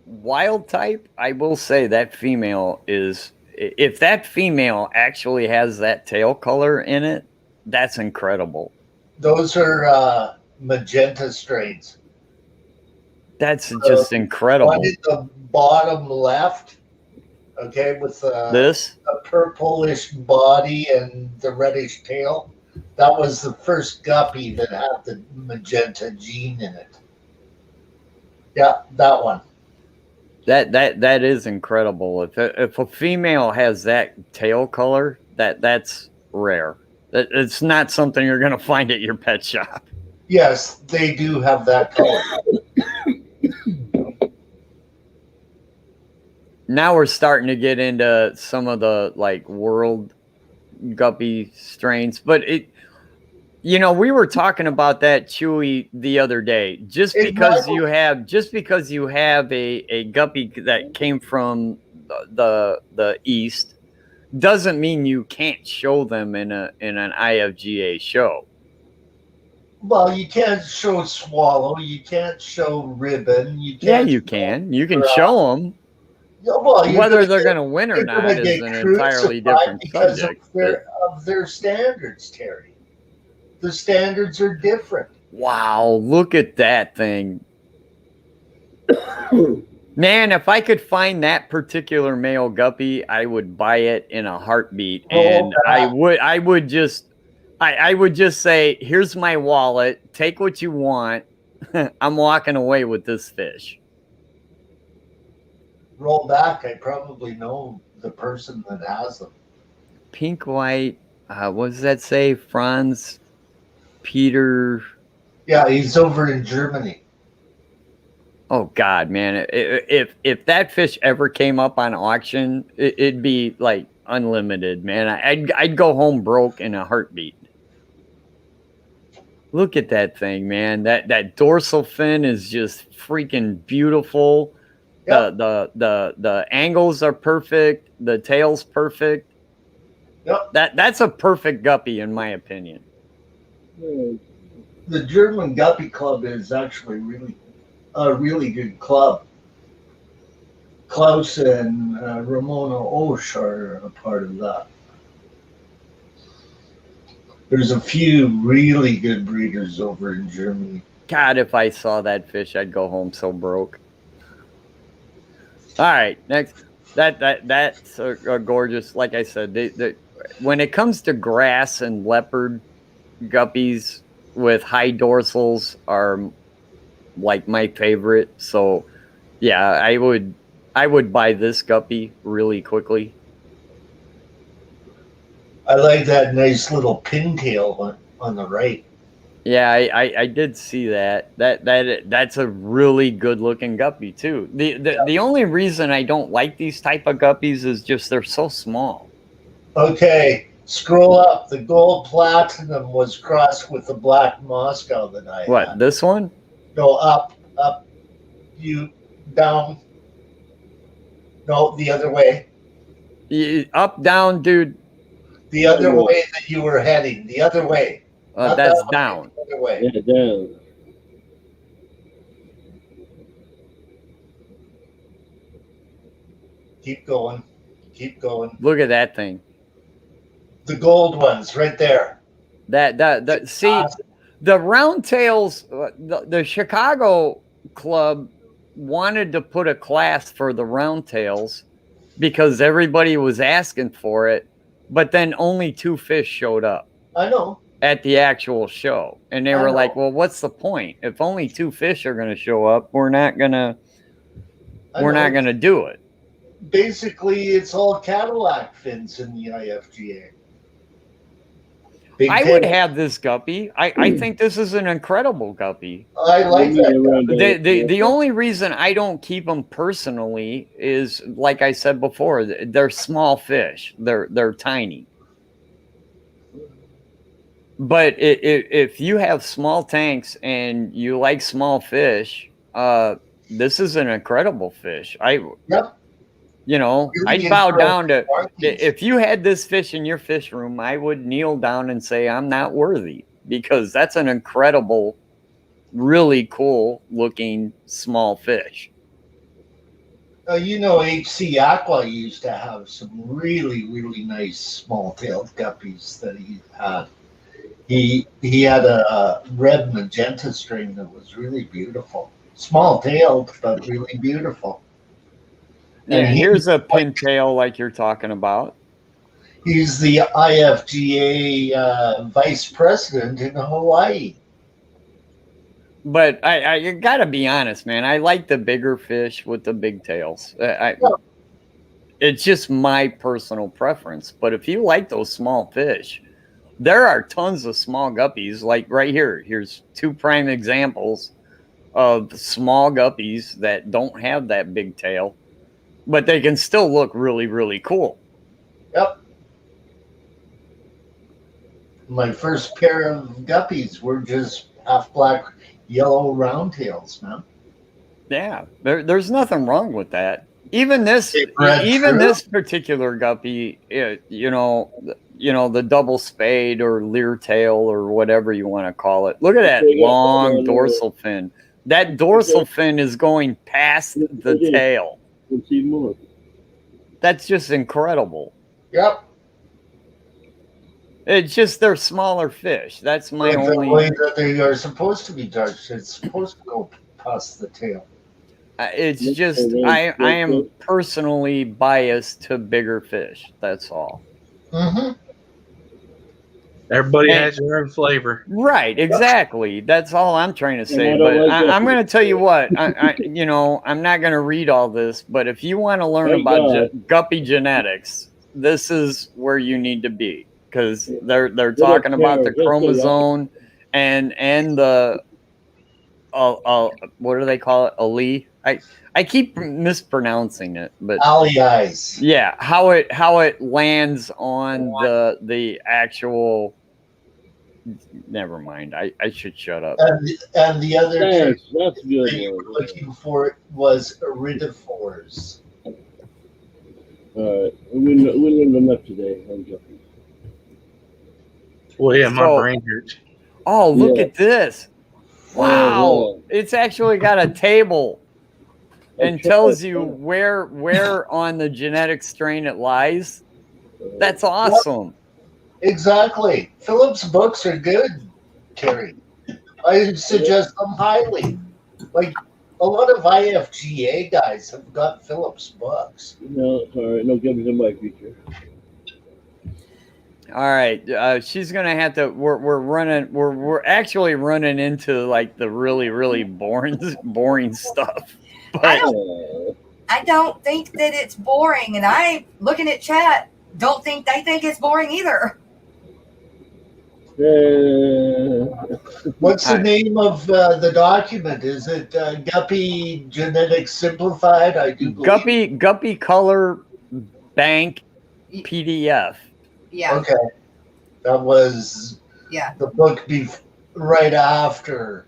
wild type, I will say that female is. If that female actually has that tail color in it, that's incredible. Those are magenta strains. That's just incredible. One at the bottom left, okay, with a purplish body and the reddish tail. That was the first guppy that had the magenta gene in it. Yeah, that one. That is incredible. If a female has that tail color, that's rare. It's not something you're going to find at your pet shop. Yes, they do have that color. Now we're starting to get into some of the like world guppy strains, but we were talking about that, Chewy, the other day. Just because you have a guppy that came from the East doesn't mean you can't show them in an IFGA show. Well, you can't show swallow. You can't show ribbon. You can't. Yeah, you can. You can show them. Well, whether they're going to win or not is an entirely different subject. Of their standards, Terry. The standards are different. Wow, look at that thing. Man, if I could find that particular male guppy, I would buy it in a heartbeat. And I would just say, here's my wallet, take what you want. I'm walking away with this fish. Roll back, I probably know the person that has them. Pink white, what does that say? Franz Peter. Yeah, he's over in Germany. Oh God, man! If that fish ever came up on auction, it'd be like unlimited, man. I'd go home broke in a heartbeat. Look at that thing, man. That dorsal fin is just freaking beautiful. Yep. The angles are perfect. The tail's perfect. Yep. That's a perfect guppy in my opinion. The German Guppy Club is actually a really good club. Klaus and Ramona Osh are a part of that. There's a few really good breeders over in Germany. God, if I saw that fish, I'd go home so broke. All right, next. That's a gorgeous. Like I said, when it comes to grass and leopard guppies with high dorsals are like my favorite. So, yeah, I would buy this guppy really quickly. I like that nice little pintail on the right. Yeah, I did see that. That's a really good looking guppy too. The only reason I don't like these type of guppies is just they're so small. Okay, scroll up. The gold platinum was crossed with the black Moscow that I What, had. this one? No, up, you down. No, the other way. Up, down, dude. The other way that you were heading. The other way. That's down. The other way. Yeah, down. Keep going. Keep going. Look at that thing. The gold ones right there. That see, awesome. The round tails, the Chicago club wanted to put a class for the round tails because everybody was asking for it, but then only 2 fish showed up. I know. At the actual show. And they were like, well, what's the point? If only 2 fish are going to show up, we're not going to do it. Basically, it's all Cadillac fins in the IFGA. I would have this guppy. I think this is an incredible guppy. I like that. The only reason I don't keep them personally is, like I said before, they're small fish. They're tiny. But if you have small tanks and you like small fish, this is an incredible fish. Yep. You know, Really I'd bow down to, incredible. if you had this fish in your fish room, I would kneel down and say, I'm not worthy, because that's an incredible, really cool looking small fish. You know, HC Aqua used to have some really, really nice small-tailed guppies that he had. He had a red magenta string that was really beautiful. Small-tailed, but really beautiful. And here's a pintail like you're talking about. He's the IFGA vice president in Hawaii. But I gotta be honest, man. I like the bigger fish with the big tails. It's just my personal preference. But if you like those small fish, there are tons of small guppies. Like right here. Here's 2 prime examples of small guppies that don't have that big tail, but they can still look really, really cool. Yep. My first pair of guppies were just half black, yellow round tails, man. Yeah, there's nothing wrong with that. Even this particular guppy, you know, the double spade or leer tail or whatever you want to call it. Look at that long dorsal fin. That dorsal fin is going past the tail. That's just incredible. Yep. It's just they're smaller fish. That's my only. The way that they are supposed to be judged. It's supposed to go past the tail. It's just I am personally biased to bigger fish. That's all. Mm-hmm. Everybody has their own flavor. Right, exactly. That's all I'm trying to say. But I'm going to tell you what, you know, I'm not going to read all this, but if you want to learn about guppy genetics, this is where you need to be, because they're talking about the chromosome and the what do they call it? Ali. I keep mispronouncing it, but Ali eyes. yeah, how it lands on the actual. Never mind. I should shut up. And the other term That's good. they were looking for was iridophores. All right, we learned enough today on guppies. Well, yeah, my brain hurts. Oh, look Yeah. at this! Wow, Oh, it's actually got a table and tells you where on the genetic strain it lies. That's awesome. Exactly. Phillips books are good, Terry. I suggest them highly. Like a lot of IFGA guys have got Phillips books. No, it's all right. No guppies in my future. All right, she's gonna have to. We're actually running into like the really boring stuff. But I don't think that it's boring, and I looking at chat. Don't think they think it's boring either. What's the name of the document? Is it Guppy Genetics Simplified? I do believe. Guppy Color Bank PDF. Yeah. Okay. That was the book right after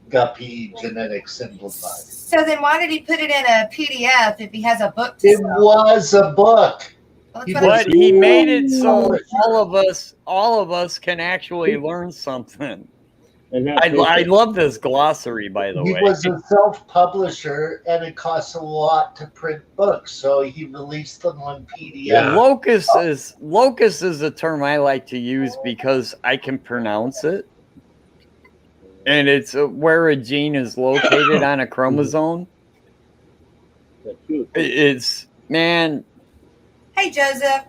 Guppy Genetics Simplified. So then why did he put it in a PDF if he has a book to It sell? was a book. Well, But he made it so all of us can actually learn something. I love this glossary, by the He way. was a self-publisher, and it costs a lot to print books, so he released them on PDF. Yeah. Locus is a term I like to use because I can pronounce it, and it's where a gene is located on a chromosome. It's man. Hey, Joseph.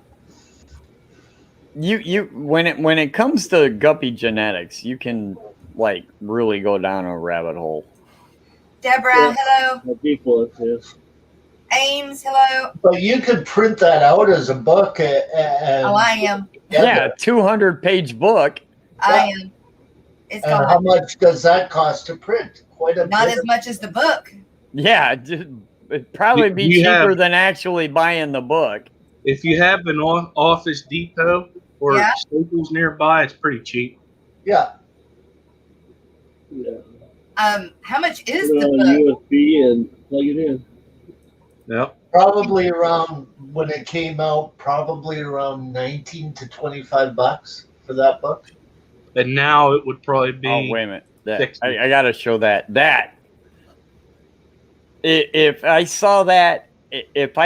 You when it comes to guppy genetics, you can like really go down a rabbit hole. Deborah, hello. Ames, hello. But you could print that out as a book. And I am. Yeah, 200-page book. I am. It's and how much does that cost to print? Quite a not bit. as much as the book. Yeah, it'd probably be cheaper than actually buying the book. If you have an Office Depot or Staples nearby, it's pretty cheap. Yeah. How much is Put it the on book? USB and plug it in. Yep. Probably around when it came out, probably around 19 to $25 for that book. And now it would probably be. Oh, wait a minute. I got to show that. If I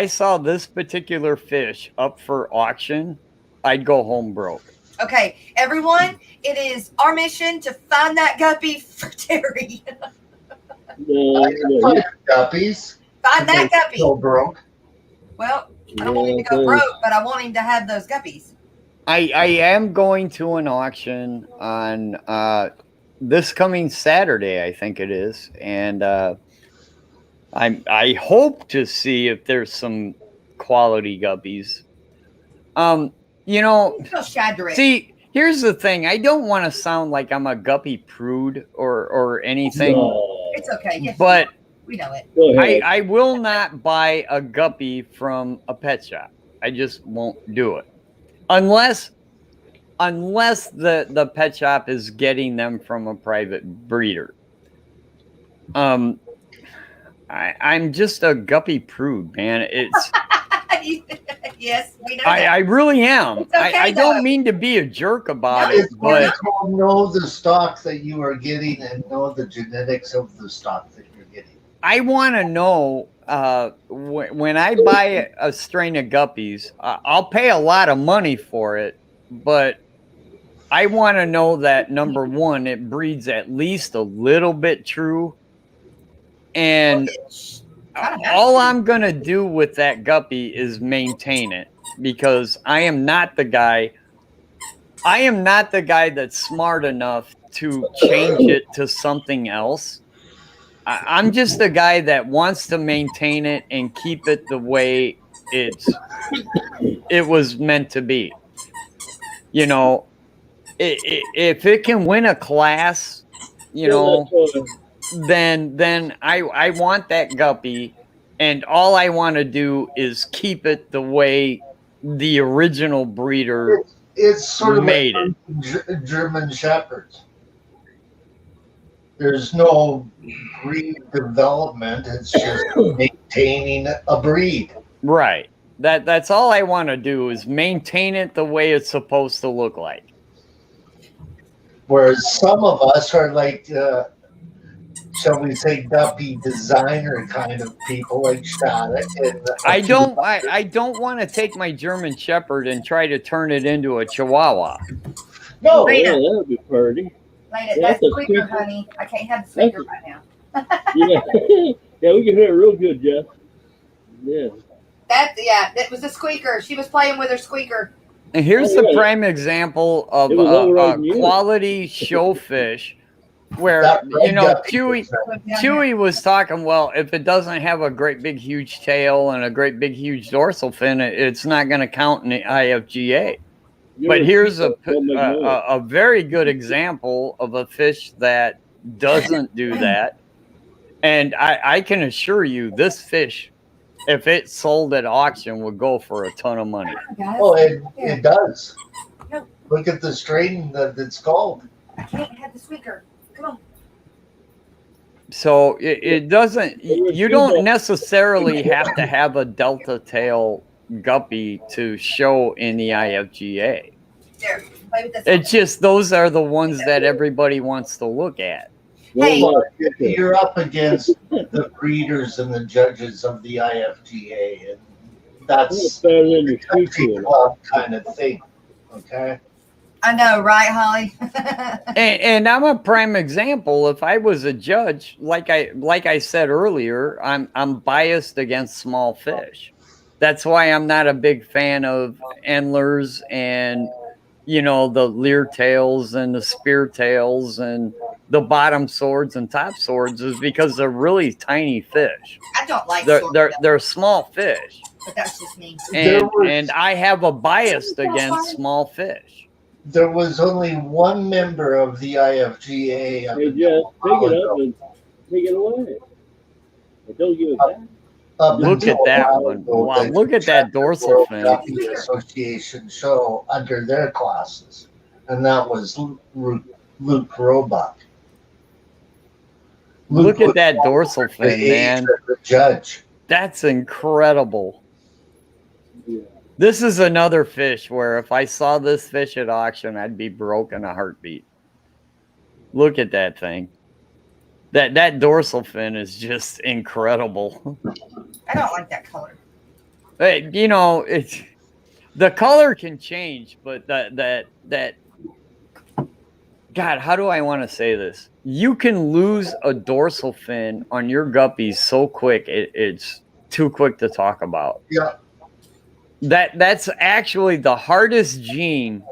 saw this particular fish up for auction, I'd go home broke. Okay, everyone, it is our mission to find that guppy for Terry. I can find guppies. Find that guppy. Go broke. Well, I don't want him to go broke, but I want him to have those guppies. I am going to an auction on this coming Saturday, I think it is, and I hope to see if there's some quality guppies. See, here's the thing. I don't want to sound like I'm a guppy prude or anything. No. It's okay. Yes, But we know it. I will not buy a guppy from a pet shop. I just won't do it. Unless the pet shop is getting them from a private breeder. I'm just a guppy prude, man. It's yes, we know I really am. It's okay, I don't mean to be a jerk about it, It's but called know the stock that you are getting and know the genetics of the stock that you're getting. I want to know when I buy a strain of guppies, I'll pay a lot of money for it, but I want to know that number one, it breeds at least a little bit true, and all I'm going to do with that guppy is maintain it, because I am not the guy that's smart enough to change it to something else. I'm just the guy that wants to maintain it and keep it the way it was meant to be. You know, if it can win a class, you know. then I want that guppy, and all I want to do is keep it the way the original breeder It's sort of made like it. German Shepherds. There's no breed development. It's just maintaining a breed. Right. That's all I want to do is maintain it the way it's supposed to look like. Whereas some of us are like, shall we say, guppy designer kind of people, like Shattuck. And I don't want to take my German Shepherd and try to turn it into a Chihuahua. No, yeah, that would be pretty. Lena, that's squeaker, honey. I can't have the squeaker right now. Yeah, yeah, we can hear it real good, Jeff. Yeah. That was a squeaker. She was playing with her squeaker. And here's the prime example of a quality show fish where, Chewy was talking, well, if it doesn't have a great big huge tail and a great big huge dorsal fin, it's not going to count in the IFGA. But here's a very good example of a fish that doesn't do that. And I can assure you this fish, if it sold at auction, would go for a ton of money. Oh, it does. Look at the strain that it's called. I can't have the squeaker. Come on. So it doesn't, you don't necessarily have to have a delta tail guppy to show in the IFGA. There, play with this. It's just those are the ones that everybody wants to look at. Hey, you're up against the breeders and the judges of the IFGA, and that's a country club kind of thing. Okay. I know, right, Holly? and I'm a prime example. If I was a judge, like I said earlier, I'm biased against small fish. That's why I'm not a big fan of endlers and the leer tails and the spear tails and the bottom swords and top swords, is because they're really tiny fish. I don't like they're small fish. But that's just me. And I have a bias against small fish. There was only one member of the IFGA. Hey, Jeff, take it up and take it away. But don't give it back. Look at that one. Wow, look at that dorsal fin. The Association show under their classes. And that was Luke Roebuck. Look at that dorsal fin, man. The judge. That's incredible. Yeah. This is another fish where if I saw this fish at auction, I'd be broke in a heartbeat. Look at that thing. That dorsal fin is just incredible. I don't like that color. Hey, it's the color can change, but that God, how do I want to say this? You can lose a dorsal fin on your guppies so quick, it's too quick to talk about. Yeah. That's actually the hardest gene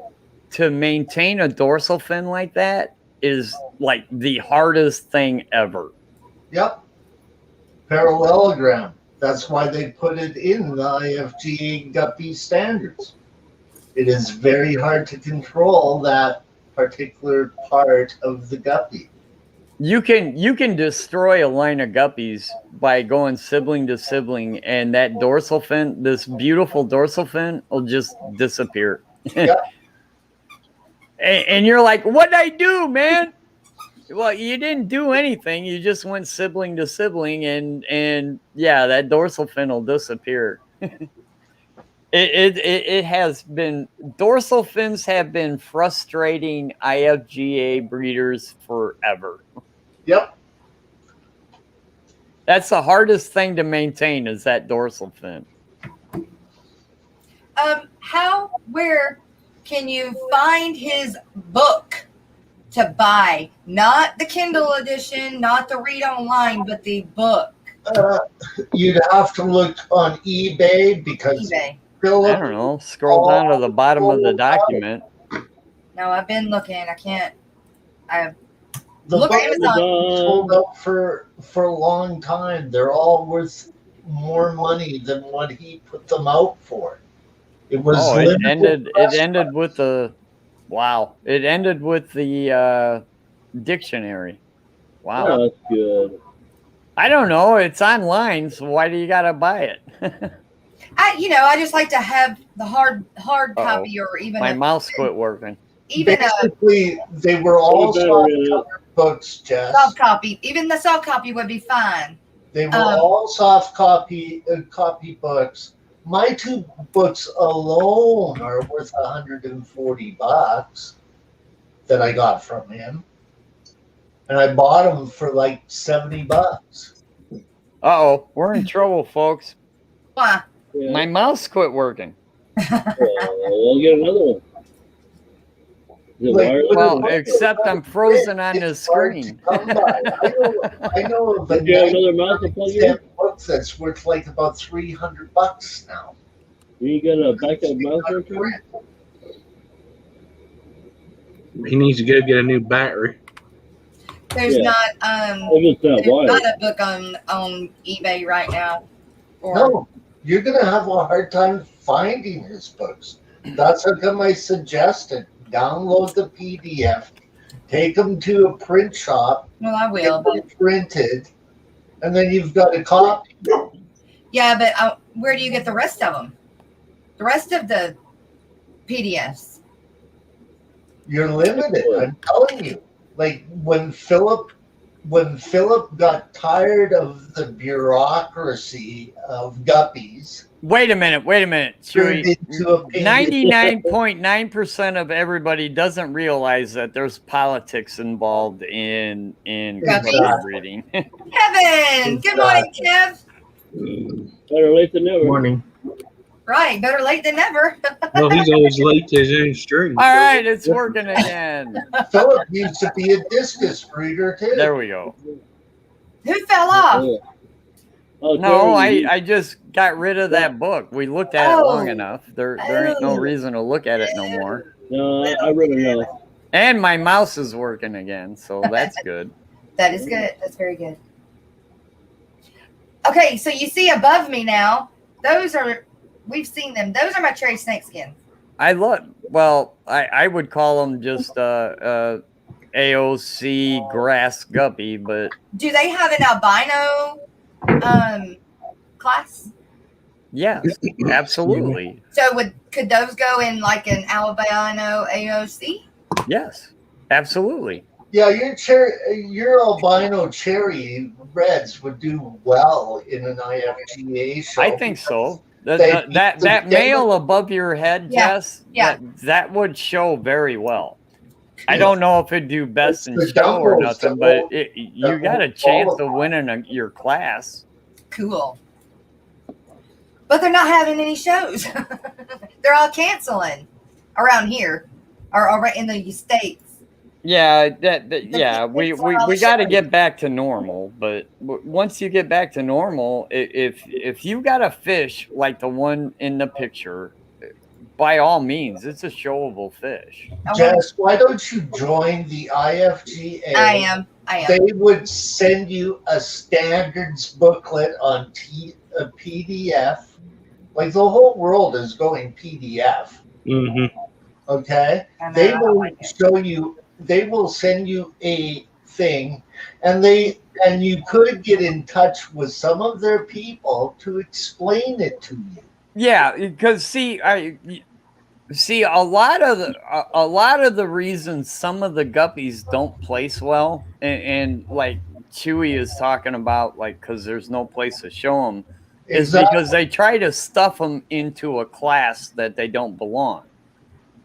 to maintain a dorsal fin like that. Is like the hardest thing ever. Yep. Parallelogram. That's why they put it in the IFGA guppy standards. It is very hard to control that particular part of the guppy. You can destroy a line of guppies by going sibling to sibling, and that dorsal fin, this beautiful dorsal fin, will just disappear. Yep. And you're like, what'd I do, man? Well, you didn't do anything. You just went sibling to sibling, and yeah, that dorsal fin will disappear. It has been, dorsal fins have been frustrating IFGA breeders forever. Yep. That's the hardest thing to maintain, is that dorsal fin. Where can you find his book to buy? Not the Kindle edition, not the read online, but the book. You'd have to look on eBay because I don't know. Scroll down to the bottom of the document. No, I've been looking. I can't. The look book at Amazon. sold up for a long time. They're all worth more money than what he put them out for. It was it ended with the dictionary. Wow. Oh, that's good. I don't know. It's online, so why do you gotta buy it? I just like to have the hard copy or even my mouse quit working. Even basically they were all soft cover books, Jess. soft copy. Even the soft copy would be fine. They were all soft copy books. My 2 books alone are worth $140 that I got from him, and I bought them for like $70. Uh-oh, we're in trouble, folks. Why? Yeah. My mouse quit working. We'll get another one. Well, except I'm frozen on the screen. I know of Did you have another mouse to plug in? book that's worth like about $300 now. You got a backup mouse or something? He needs to go get a new battery. There's not If it's not there's wired. not a book on eBay right now. No, you're going to have a hard time finding his books. That's how come I suggested download the PDF, take them to a print shop, Well, I will. get them printed, and then you've got a copy. Yeah, but where do you get the rest of them? The rest of the PDFs. You're limited. I'm telling you. Like when Philip got tired of the bureaucracy of guppies. Wait a minute, Chewy. Into a 99.9% of everybody doesn't realize that there's politics involved in Guppies? breeding. Kevin, good morning, Kev. Better late than never. Morning. Right, better late than never. Well, he's always late to his own stream. All right, it's working again. Philip used to be a discus breeder too. There we go. Who fell off? Oh, No, Terry, I just got rid of that book. We looked at it long enough. There ain't no reason to look at it no more. No, I really know. And my mouse is working again, so that's good. That is good. That's very good. Okay, so you see above me now, we've seen them. Those are my cherry snakeskins. I would call them just AOC grass guppy, but Do they have an albino class? yes, absolutely. So could those go in like an albino AOC? Yes, absolutely. Yeah, your albino cherry reds would do well in an IFGA show. I think so. That male above your head, Yeah, Jess, yeah. that would show very well. I don't know if it'd do best in the show or Dumbos nothing, that but you got a chance of winning your class. Cool. But they're not having any shows. They're all canceling around here or in the States. Yeah, we got to get back to normal. But once you get back to normal, if you got a fish like the one in the picture, by all means, it's a showable fish. Jess, why don't you join the IFGA? I am. They would send you a standards booklet on a PDF. Like the whole world is going PDF. Mm-hmm. Okay? I know, They I will like it. show you, they will send you a thing, and you could get in touch with some of their people to explain it to you. Yeah, because see a lot of the reasons some of the guppies don't place well, and like Chewy is talking about, like because there's no place to show them, is because they try to stuff them into a class that they don't belong.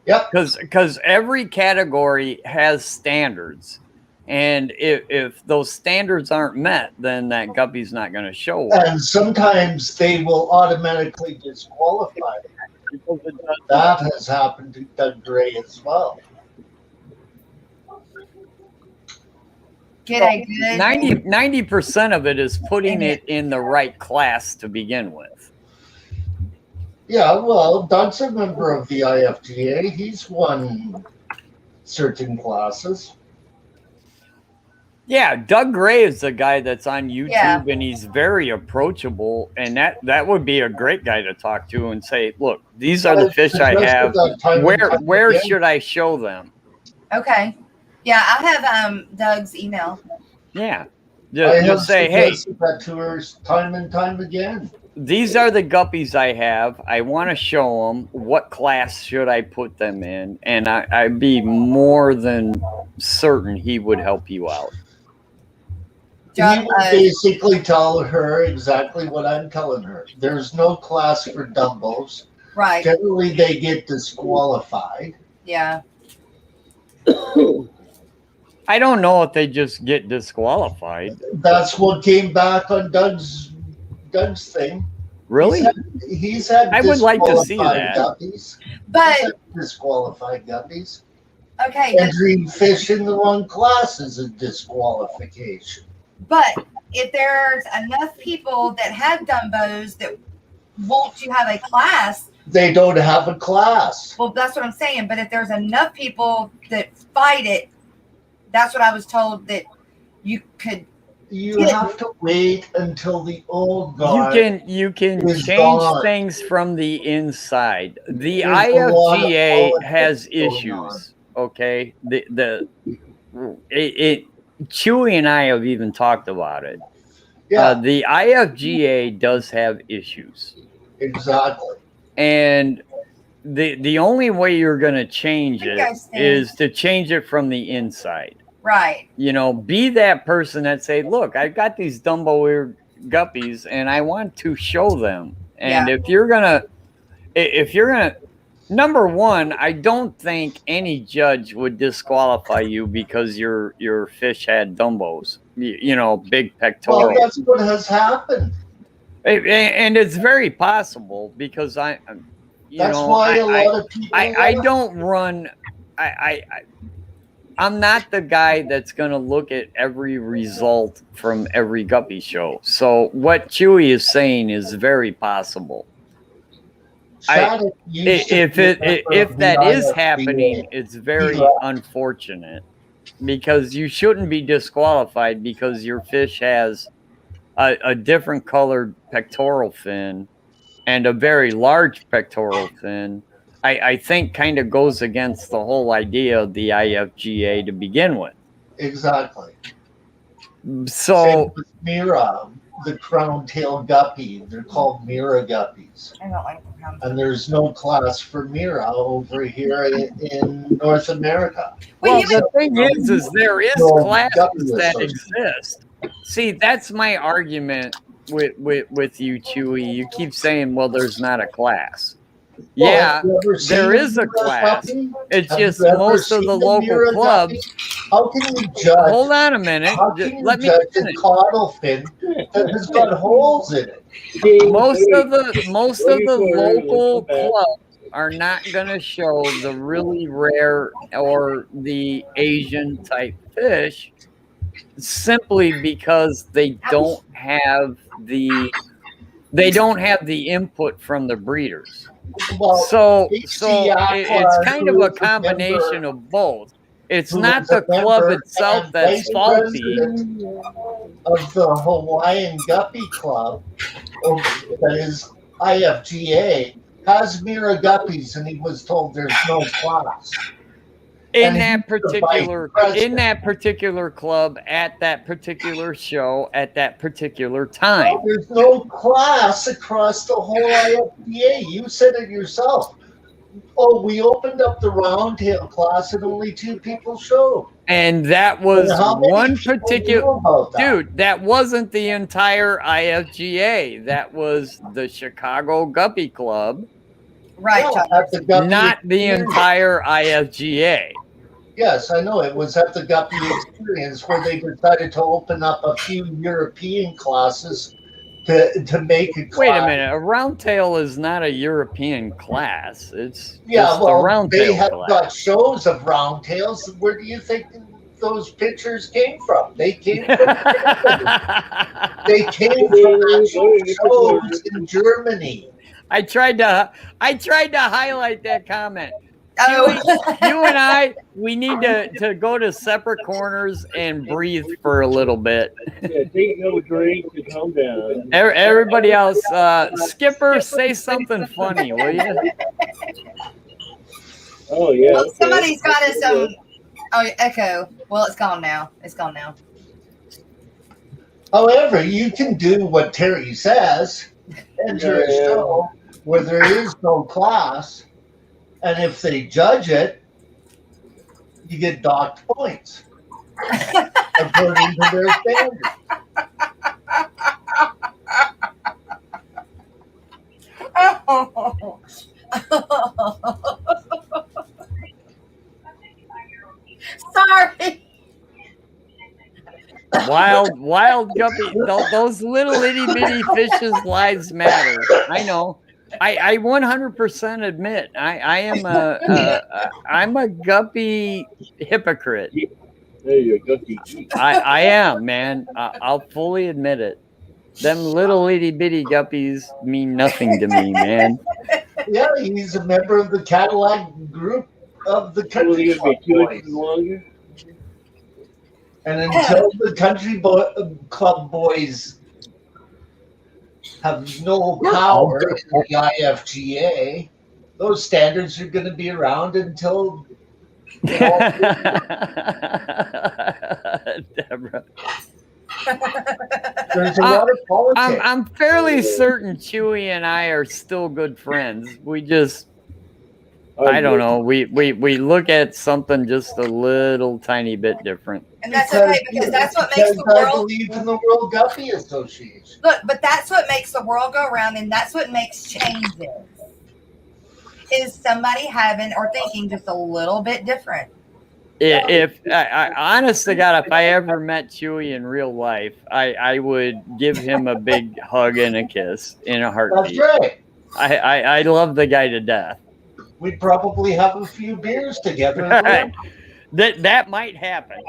Yep. Because every category has standards, and if those standards aren't met, then that guppy's not going to show well. And sometimes they will automatically disqualify them. That has happened to Doug Gray as well. Get a good 90% of it is putting it in the right class to begin with. Yeah, well, Doug's a member of the IFGA. He's won certain classes. Yeah, Doug Gray is the guy that's on YouTube, Yeah. and he's very approachable, and that would be a great guy to talk to and say, look, these are the fish I have. Where should I show them? Okay. Yeah, I have Doug's email. Yeah. I Just have say, hey, suggested that to her time and time again. these are the guppies I have. I want to show them. What class should I put them in? And I'd be more than certain he would help you out. He would basically tell her exactly what I'm telling her. There's no class for Dumbos. Right. Generally, they get disqualified. Yeah. I don't know if they just get disqualified. That's what came back on Doug's thing. Really? He's had I would like to see disqualified that. Guppies. But He's had disqualified guppies. okay, Entering fish in the wrong class is a disqualification. but if there's enough people that have Dumbos that want to have a class, They don't have a class. well, that's what I'm saying. But if there's enough people that fight it, that's what I was told that you could. You have to wait until the old guard. You can is change gone. things from the inside. The There's a lot of IFGA politics has going issues. Okay, Chewy and I have even talked about it. Yeah, The IFGA does have issues, exactly. and the only way you're going to change You it guys think- is to change it from the inside. Right. You know, be that person that say, look, I've got these Dumbo ear guppies and I want to show them. And Yeah. if you're gonna, number one, I don't think any judge would disqualify you because your fish had Dumbos, you know, big Well, pectoral. that's what has happened. And it's very possible because That's why a lot of people. I don't run. I'm not the guy that's going to look at every result from every guppy show. So what Chewy is saying is very possible. If that is happening, it's very unfortunate because you shouldn't be disqualified because your fish has a different colored pectoral fin and a very large pectoral fin. I think kind of goes against the whole idea of the IFGA to begin with. Exactly. So Same with Mira, the crown-tailed guppy. They're called Mira guppies. I don't like them. And there's no class for Mira over here in North America. well, the thing is there is No, classes guppy that association. exist. See, that's my argument with you, Chewy. You keep saying, well, there's not a class. Well, Yeah, have you ever seen there is a Mira class. guppy? It's Have just you ever most of seen the the local Mira clubs. guppy? How can you judge? Hold on a minute. How can you Let me judge a finish. caudal fin that has got holes in it? Most of the local clubs are not going to show the really rare or the Asian type fish simply because they don't have the input from the breeders. Well, So ASCAP it's kind of who a is a combination member- of both. It's who not is a the club member itself and that's vice faulty. president of the Hawaiian Guppy Club, or that is IFGA, has Mira guppies, and he was told there's no class. In And that he's the vice particular club at that particular show at that particular time. Well, there's no class across the whole IFBA. You said it yourself. Oh, we opened up the roundtail class and only 2 people showed. And that was And how many one people particular knew about that? dude, that wasn't the entire IFGA. That was the Chicago Guppy Club, Right. No, Chuck. at the Guppy not the Experience. entire IFGA. Yes, I know. It was at the Guppy Experience where they decided to open up a few European classes to make a class. Wait a minute, a roundtail is not a European class. It's Yeah, just well, a they roundtail have class. got shows of roundtails. Where do you think those pictures came from? They came from actual shows in Germany. I tried to highlight that comment. Oh. You and I, we need to go to separate corners and breathe for a little bit. Yeah, take no drink and calm down. Everybody else, Skipper, say something funny, will you? Oh yeah. Well, okay. somebody's got us some. Oh, echo. Well, it's gone now. It's gone now. However, you can do what Terry says, enter a show where there is no class, and if they judge it, you get docked points according to their standards. Sorry. Wild guppy. Those little itty bitty fishes' lives matter. I know. I 100% admit I'm a guppy hypocrite. There you go, guppy. I am, man. I'll fully admit it. Them little itty bitty guppies mean nothing to me, man. Yeah, he's a member of the Cadillac group of the country club boys. And until the country club boys have no power in the IFGA, those standards are going to be around until Deborah. There's a lot of politics. I'm fairly certain Chewy and I are still good friends. We just, I don't know. We look at something just a little tiny bit different. And that's okay, because that's what makes the world. I believe in the World Guppy Association. Look, but that's what makes the world go round, and that's what makes changes. Is somebody having or thinking just a little bit different? If I honest to God, if I ever met Chewy in real life, I would give him a big hug and a kiss in a heartbeat. That's right. I love the guy to death. We'd probably have a few beers together. That might happen.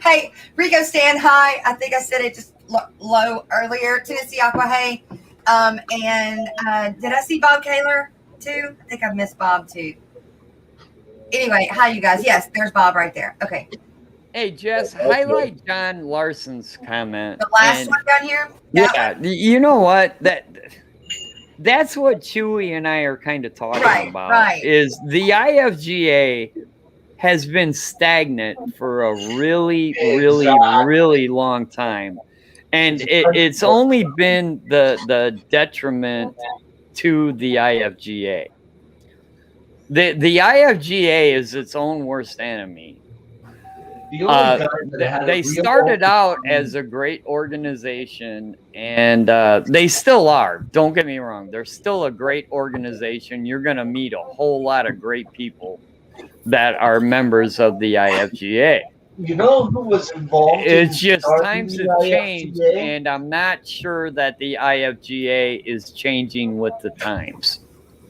Hey, Rico, stand high. I think I said it just low earlier. Tennessee Aqua, hey. And did I see Bob Kaler too? I think I missed Bob too. Anyway, hi you guys. Yes, there's Bob right there. Okay. Hey Jess, highlight John Larson's comment. The last one down here? Yeah, you know what? That's what Chewy and I are kind of talking about. Right. Is the IFGA has been stagnant for a really long time. And it's only been the detriment to the IFGA. The IFGA is its own worst enemy. They started out as a great organization, and they still are. Don't get me wrong. They're still a great organization. You're going to meet a whole lot of great people that are members of the IFGA. You know who was involved? It's just times have changed, and I'm not sure that the IFGA is changing with the times.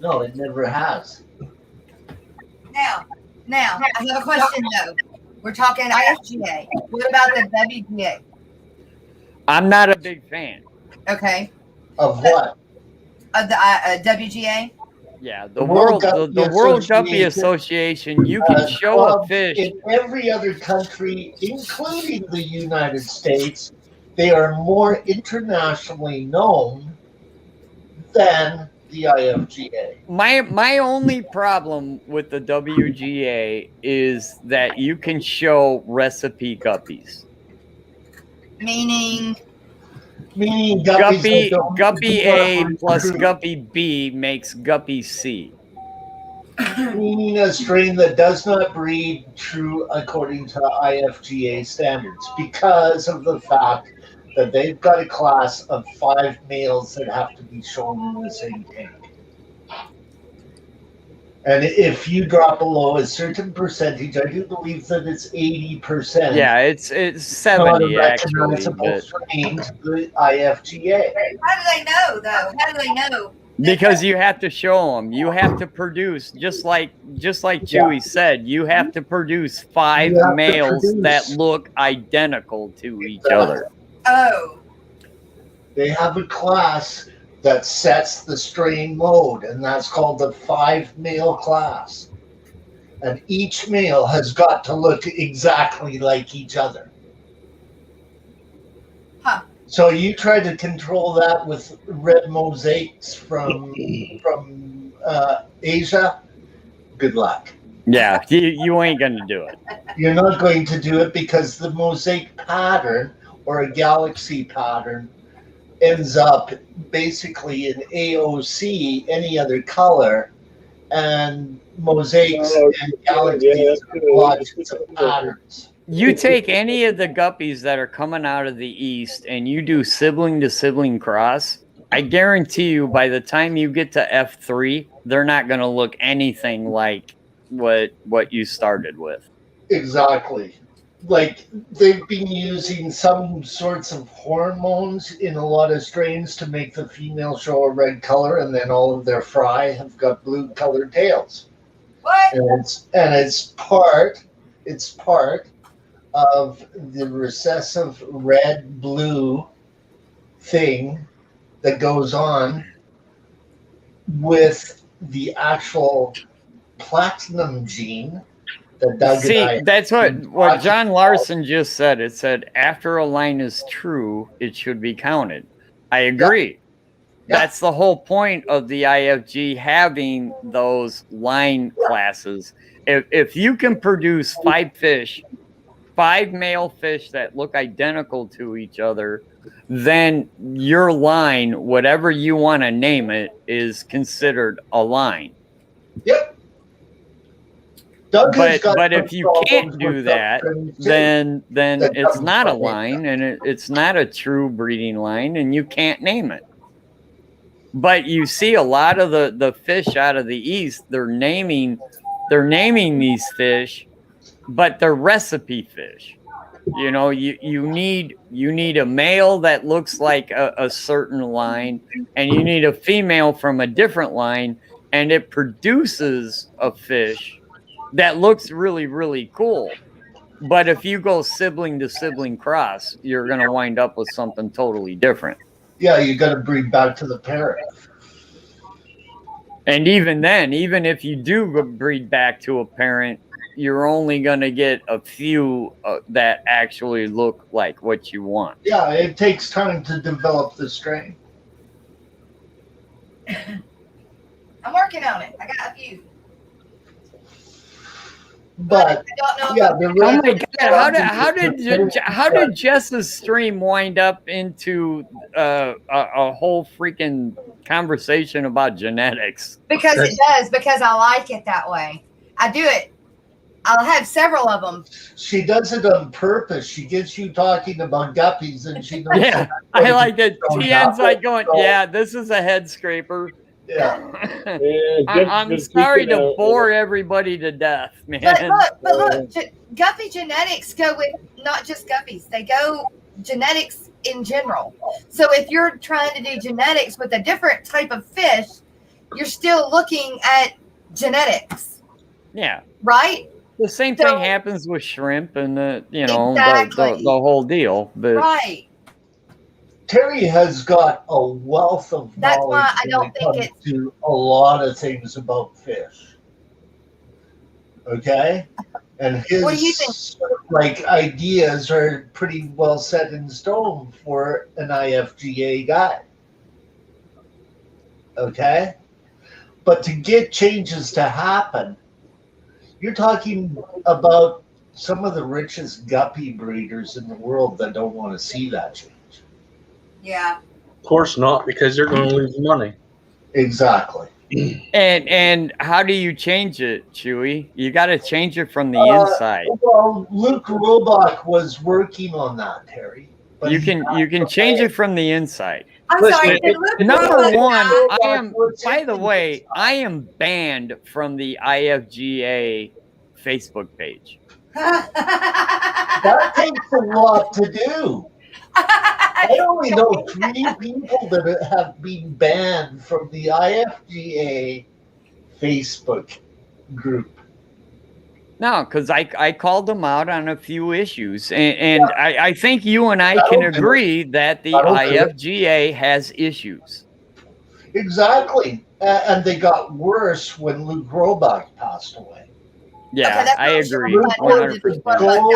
No, it never has. Now, I have a question though. We're talking IFGA. What about the WGA? I'm not a big fan. Okay. Of what? Of the WGA? Yeah, the World Guppy Association. You can show a fish in every other country, including the United States. They are more internationally known than the IFGA. My only problem with the WGA is that you can show recipe guppies. Meaning Guppy A plus Guppy B makes Guppy C. Meaning a strain that does not breed true according to IFGA standards because of the fact that they've got a class of 5 males that have to be shown in the same tank. And if you drop below a certain percentage, I do believe that it's 80%. Yeah, it's 70 actually. But... strain to the IFGA. How do they know though? How do they know? Because you have to show them. You have to produce, just like Chewy said, you have to produce 5 males that look identical to each other. Oh. They have a class that sets the strain mode, and that's called the 5 male class. And each male has got to look exactly like each other. Huh. So you try to control that with red mosaics from Asia, good luck. Yeah, you ain't going to do it. You're not going to do it because the mosaic pattern or a galaxy pattern ends up basically in AOC, any other color, and mosaics and galaxies are blotches of patterns. You take any of the guppies that are coming out of the east and you do sibling to sibling cross, I guarantee you by the time you get to F3, they're not going to look anything like what you started with. Exactly. Like, they've been using some sorts of hormones in a lot of strains to make the female show a red color, and then all of their fry have got blue colored tails. What? And it's part of the recessive red-blue thing that goes on with the actual platinum gene. See, that's what John Larson just said. It said after a line is true, it should be counted. I agree. Yeah. That's the whole point of the IFG having those line classes. If you can produce 5 male fish that look identical to each other, then your line, whatever you want to name it, is considered a line. Yep. But if you can't do that, then it's not a line, and it's not a true breeding line, and you can't name it. But you see a lot of the fish out of the east, they're naming these fish, but they're recipe fish. You know, you need a male that looks like a certain line, and you need a female from a different line, and it produces a fish that looks really, really cool. But if you go sibling to sibling cross, you're going to wind up with something totally different. Yeah, you got to breed back to the parent. And even then, even if you do breed back to a parent, you're only going to get a few that actually look like what you want. Yeah, it takes time to develop the strain. I'm working on it. I got a few. But yeah, oh my God! How did Jess's stream wind up into a whole freaking conversation about genetics? Because it does. Because I like it that way. I do it. I'll have several of them. She does it on purpose. She gets you talking about guppies, and she knows. Yeah, I like it. TN's like going, yeah, this is a head scraper. Yeah. I'm sorry to bore everybody to death, man. But look, guppy genetics go with not just guppies. They go genetics in general. So if you're trying to do genetics with a different type of fish, you're still looking at genetics. Yeah. Right? The same thing happens with shrimp and the whole deal. But right. Terry has got a wealth of knowledge. That's why I don't think it's to a lot of things about fish. Okay, and his what do you think? Ideas are pretty well set in stone for an IFGA guy. Okay, but to get changes to happen, you're talking about some of the richest guppy breeders in the world that don't want to see that change. Yeah. Of course not, because they're going to lose money. Exactly. And how do you change it, Chewy? You got to change it from the inside. Well, Luke Robach was working on that, Terry. You can change it from the inside. I'm sorry. Number one, by the way, I am banned from the IFGA Facebook page. That takes a lot to do. I only know 3 people that have been banned from the IFGA Facebook group. No, because I called them out on a few issues, and I think you and I can agree that the IFGA has issues. Exactly, and they got worse when Luke Robach passed away. Yeah, I agree. 100%. Go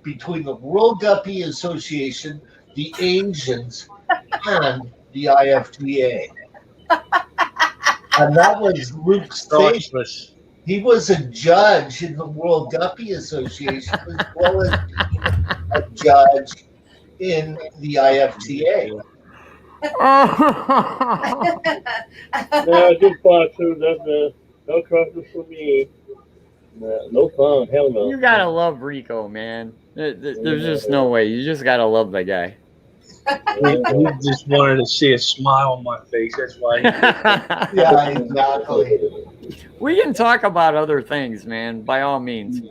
between the World Guppy Association, the Asians, and the IFGA. And that was Luke's thing. He was a judge in the World Guppy Association as well as being a judge in the IFTA. No, just boxers. That's no crosses for me. No fun. Hell no. You gotta love Rico, man. There's just no way. You just gotta love the guy. He just wanted to see a smile on my face. That's why. Yeah, exactly. We can talk about other things, man. By all means,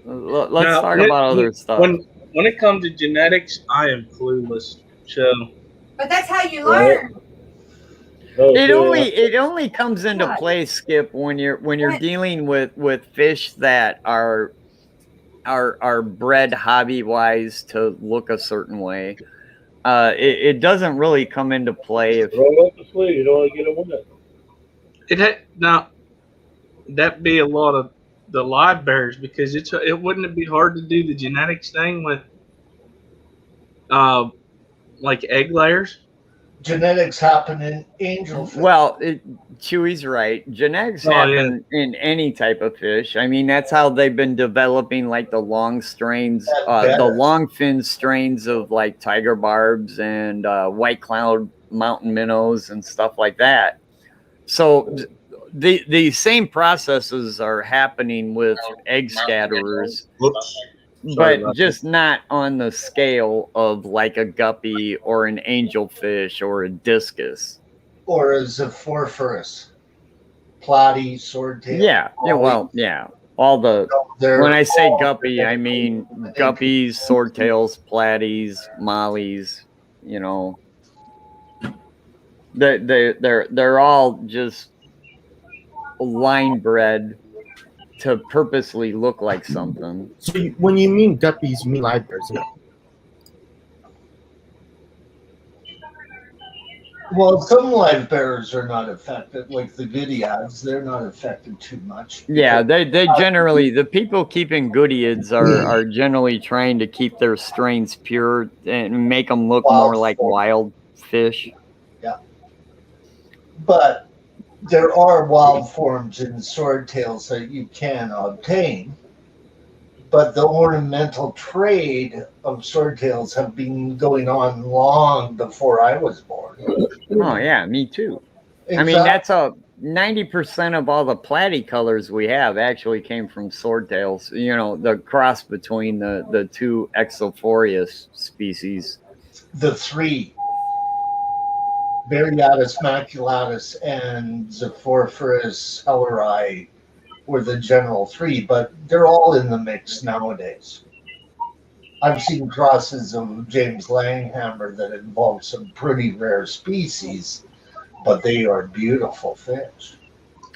let's Now, talk about other stuff. When it comes to genetics, I am clueless. So, But that's how you learn. It only comes into play, Skip, when you're dealing with fish that are bred hobby wise to look a certain way. It doesn't really come into play if roll up the sleeve. You don't want to get a win. Now that'd be a lot of the live bears because it wouldn't be hard to do the genetics thing with like egg layers. Genetics happen in angelfish. Well, Chewy's right. Genetics happen in any type of fish. I mean, that's how they've been developing like the long strains, the long fin strains of like tiger barbs and white cloud mountain minnows and stuff like that. So the same processes are happening with egg scatterers. But just not on the scale of like a guppy or an angelfish or a discus. Or a Zephorphorus. Platy, swordtail. Yeah. All the when I say guppy, I mean guppies, swordtails, platies, mollies, you know. They're all just line bred to purposely look like something. So when you mean guppies, you mean live bears? Well, some live bears are not affected, like the Goodyads. They're not affected too much. Yeah, they generally, the people keeping Goodyids are generally trying to keep their strains pure and make them look more like wild fish. Yeah. But there are wild forms in swordtails that you can obtain, but the ornamental trade of swordtails have been going on long before I was born. Oh yeah, me too. Exactly. I mean, that's 90% of all the platy colors we have actually came from swordtails. You know, the cross between the two Exophorius species. The three. Variatus maculatus and Zephorphorus helleri were the general three, but they're all in the mix nowadays. I've seen crosses of James Langhammer that involve some pretty rare species, but they are beautiful fish.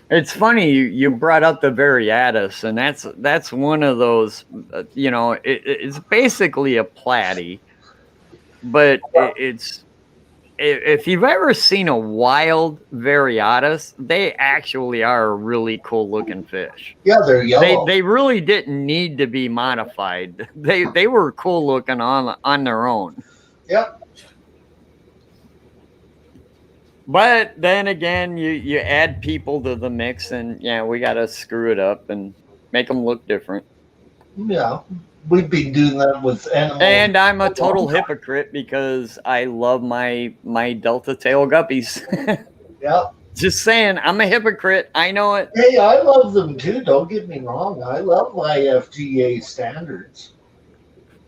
It's funny you brought up the Variatus, and that's one of those. You know, it's basically a platy, but it's. If you've ever seen a wild Variatus, they actually are a really cool looking fish. Yeah, they're yellow. They really didn't need to be modified. They were cool looking on their own. Yep. But then again, you add people to the mix, and yeah, we got to screw it up and make them look different. Yeah. We've been doing that with animals. And I'm a total hypocrite because I love my Delta tail guppies. Yeah. Just saying, I'm a hypocrite. I know it. Hey, I love them too. Don't get me wrong. I love IFGA standards.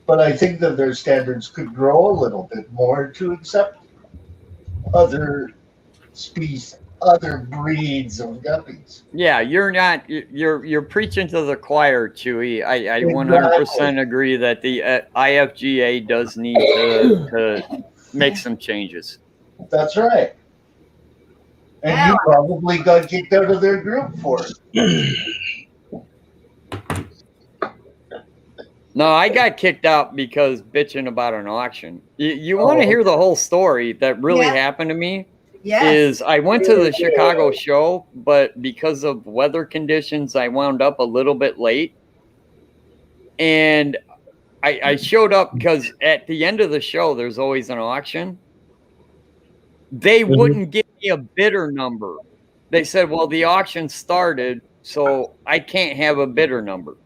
But I think that their standards could grow a little bit more to accept other species, other breeds of guppies. Yeah, you're preaching to the choir, Chewy. I 100% agree that the IFGA does need to make some changes. That's right. And you probably got kicked out of their group for it. No, I got kicked out because bitching about an auction. You want to hear the whole story that really happened to me? Yes. Is I went to the Chicago show, but because of weather conditions, I wound up a little bit late. And I showed up because at the end of the show, there's always an auction. They wouldn't give me a bidder number. They said, well, the auction started so I can't have a bidder number.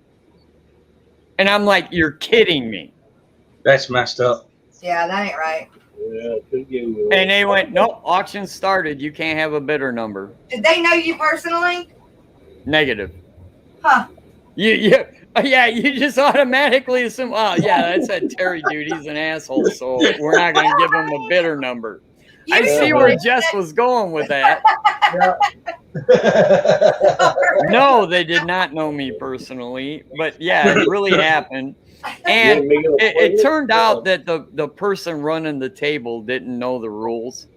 And I'm like, you're kidding me. That's messed up. Yeah, that ain't right. And they went, nope, auction started. You can't have a bidder number. Did they know you personally? Negative. Huh. Yeah, you just automatically assume, oh, yeah, that's that Terry dude. He's an asshole, so we're not going to give him a bidder number. I see where Jess was going with that. No, they did not know me personally, but yeah, it really happened. And it turned out that the person running the table didn't know the rules.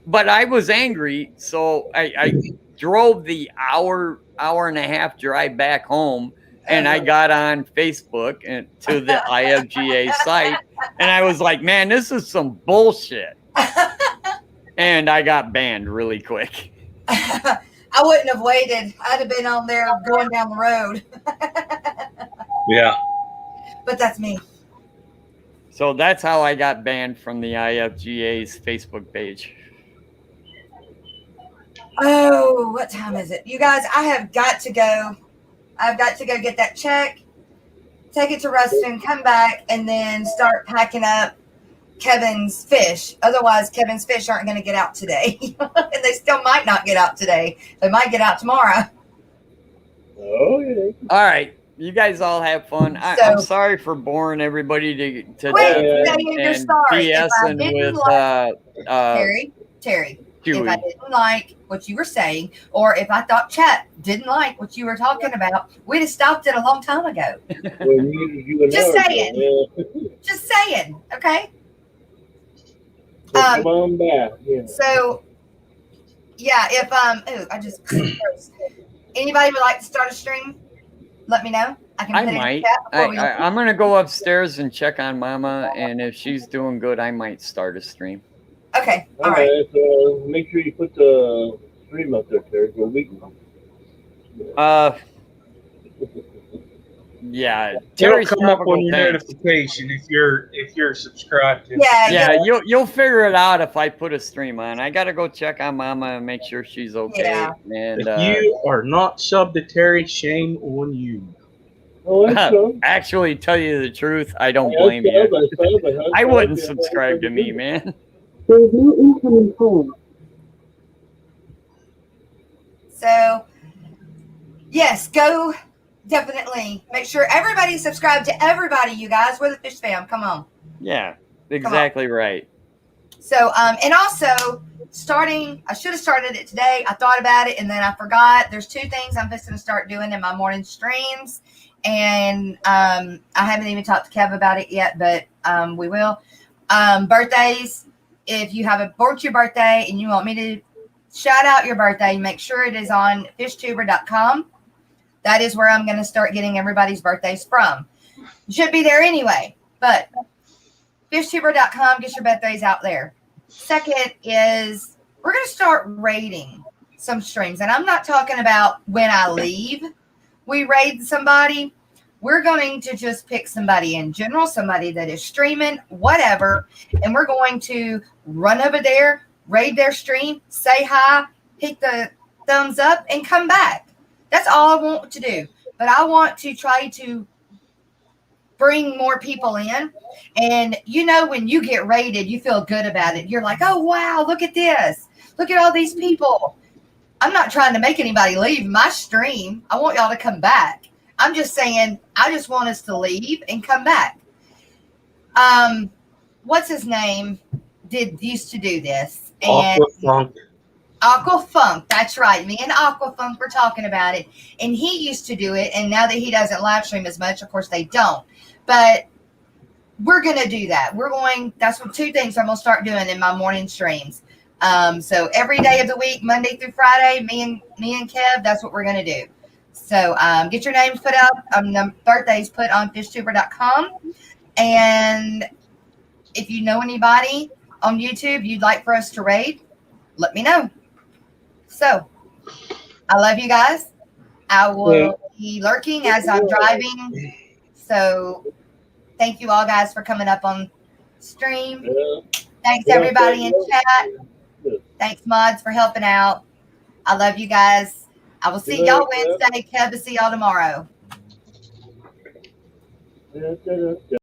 But I was angry, so I drove the hour and a half drive back home, and I got on Facebook and to the IFGA site, and I was like, man, this is some bullshit. And I got banned really quick. I wouldn't have waited. I'd have been on there going down the road. Yeah. But that's me. So that's how I got banned from the IFGA's Facebook page. Oh, what time is it? You guys, I have got to go. I've got to go get that check, take it to Ruston, come back, and then start packing up Kevin's fish. Otherwise, Kevin's fish aren't going to get out today. And they still might not get out today. They might get out tomorrow. Oh, yeah. All right. You guys all have fun. I'm sorry for boring everybody to you're sorry. BSing with Terry. Chewy. If I didn't like what you were saying, or if I thought chat didn't like what you were talking about, we'd have stopped it a long time ago. Just saying. Just saying. Okay. Come on back. Yeah. So, yeah, if I just anybody would like to start a stream, let me know. I can put it in the chat. I'm gonna go upstairs and check on Mama, and if she's doing good, I might start a stream. Okay. All right. So make sure you put the stream up there, Terry, for a week. Yeah, It'll come up on your notification if you're subscribed to. Yeah, you'll figure it out if I put a stream on. I gotta go check on Mama and make sure she's okay. Yeah. And if you are not subbed to Terry, shame on you. Actually, tell you the truth, I don't blame you. I wouldn't subscribe to me, man. There's no incoming call. So, yes, go definitely make sure everybody's subscribed to everybody, you guys. We're the Fish Fam. Come on. Yeah, exactly right. So, and also I should have started it today. I thought about it and then I forgot. There's two things I'm just going to start doing in my morning streams. And I haven't even talked to Kev about it yet, but we will. Birthdays. If you have your birthday and you want me to shout out your birthday, make sure it is on fishtuber.com. That is where I'm going to start getting everybody's birthdays from. You should be there anyway, but fishtuber.com, get your birthdays out there. Second is we're going to start rating some streams. And I'm not talking about when I leave, we raid somebody. We're going to just pick somebody in general, somebody that is streaming, whatever. And we're going to run over there, raid their stream, say hi, hit the thumbs up, and come back. That's all I want to do. But I want to try to bring more people in. And you know, when you get raided, you feel good about it. You're like, oh, wow, look at this. Look at all these people. I'm not trying to make anybody leave my stream. I want y'all to come back. I'm just saying, I just want us to leave and come back. What's his name used to do this? Aquafunk, that's right. Me and Aquafunk were talking about it. And he used to do it. And now that he doesn't live stream as much, of course they don't. But we're going to do that. That's what two things I'm going to start doing in my morning streams. So every day of the week, Monday through Friday, me and Kev, that's what we're going to do. So get your names put up, birthdays put on fishtuber.com. And if you know anybody on YouTube you'd like for us to raid, let me know. So I love you guys. I will be lurking as I'm driving. So thank you all guys for coming up on stream. Thanks everybody in chat. Thanks mods for helping out. I love you guys. I will see Good y'all night, Wednesday. Kev, will see y'all tomorrow. Yeah.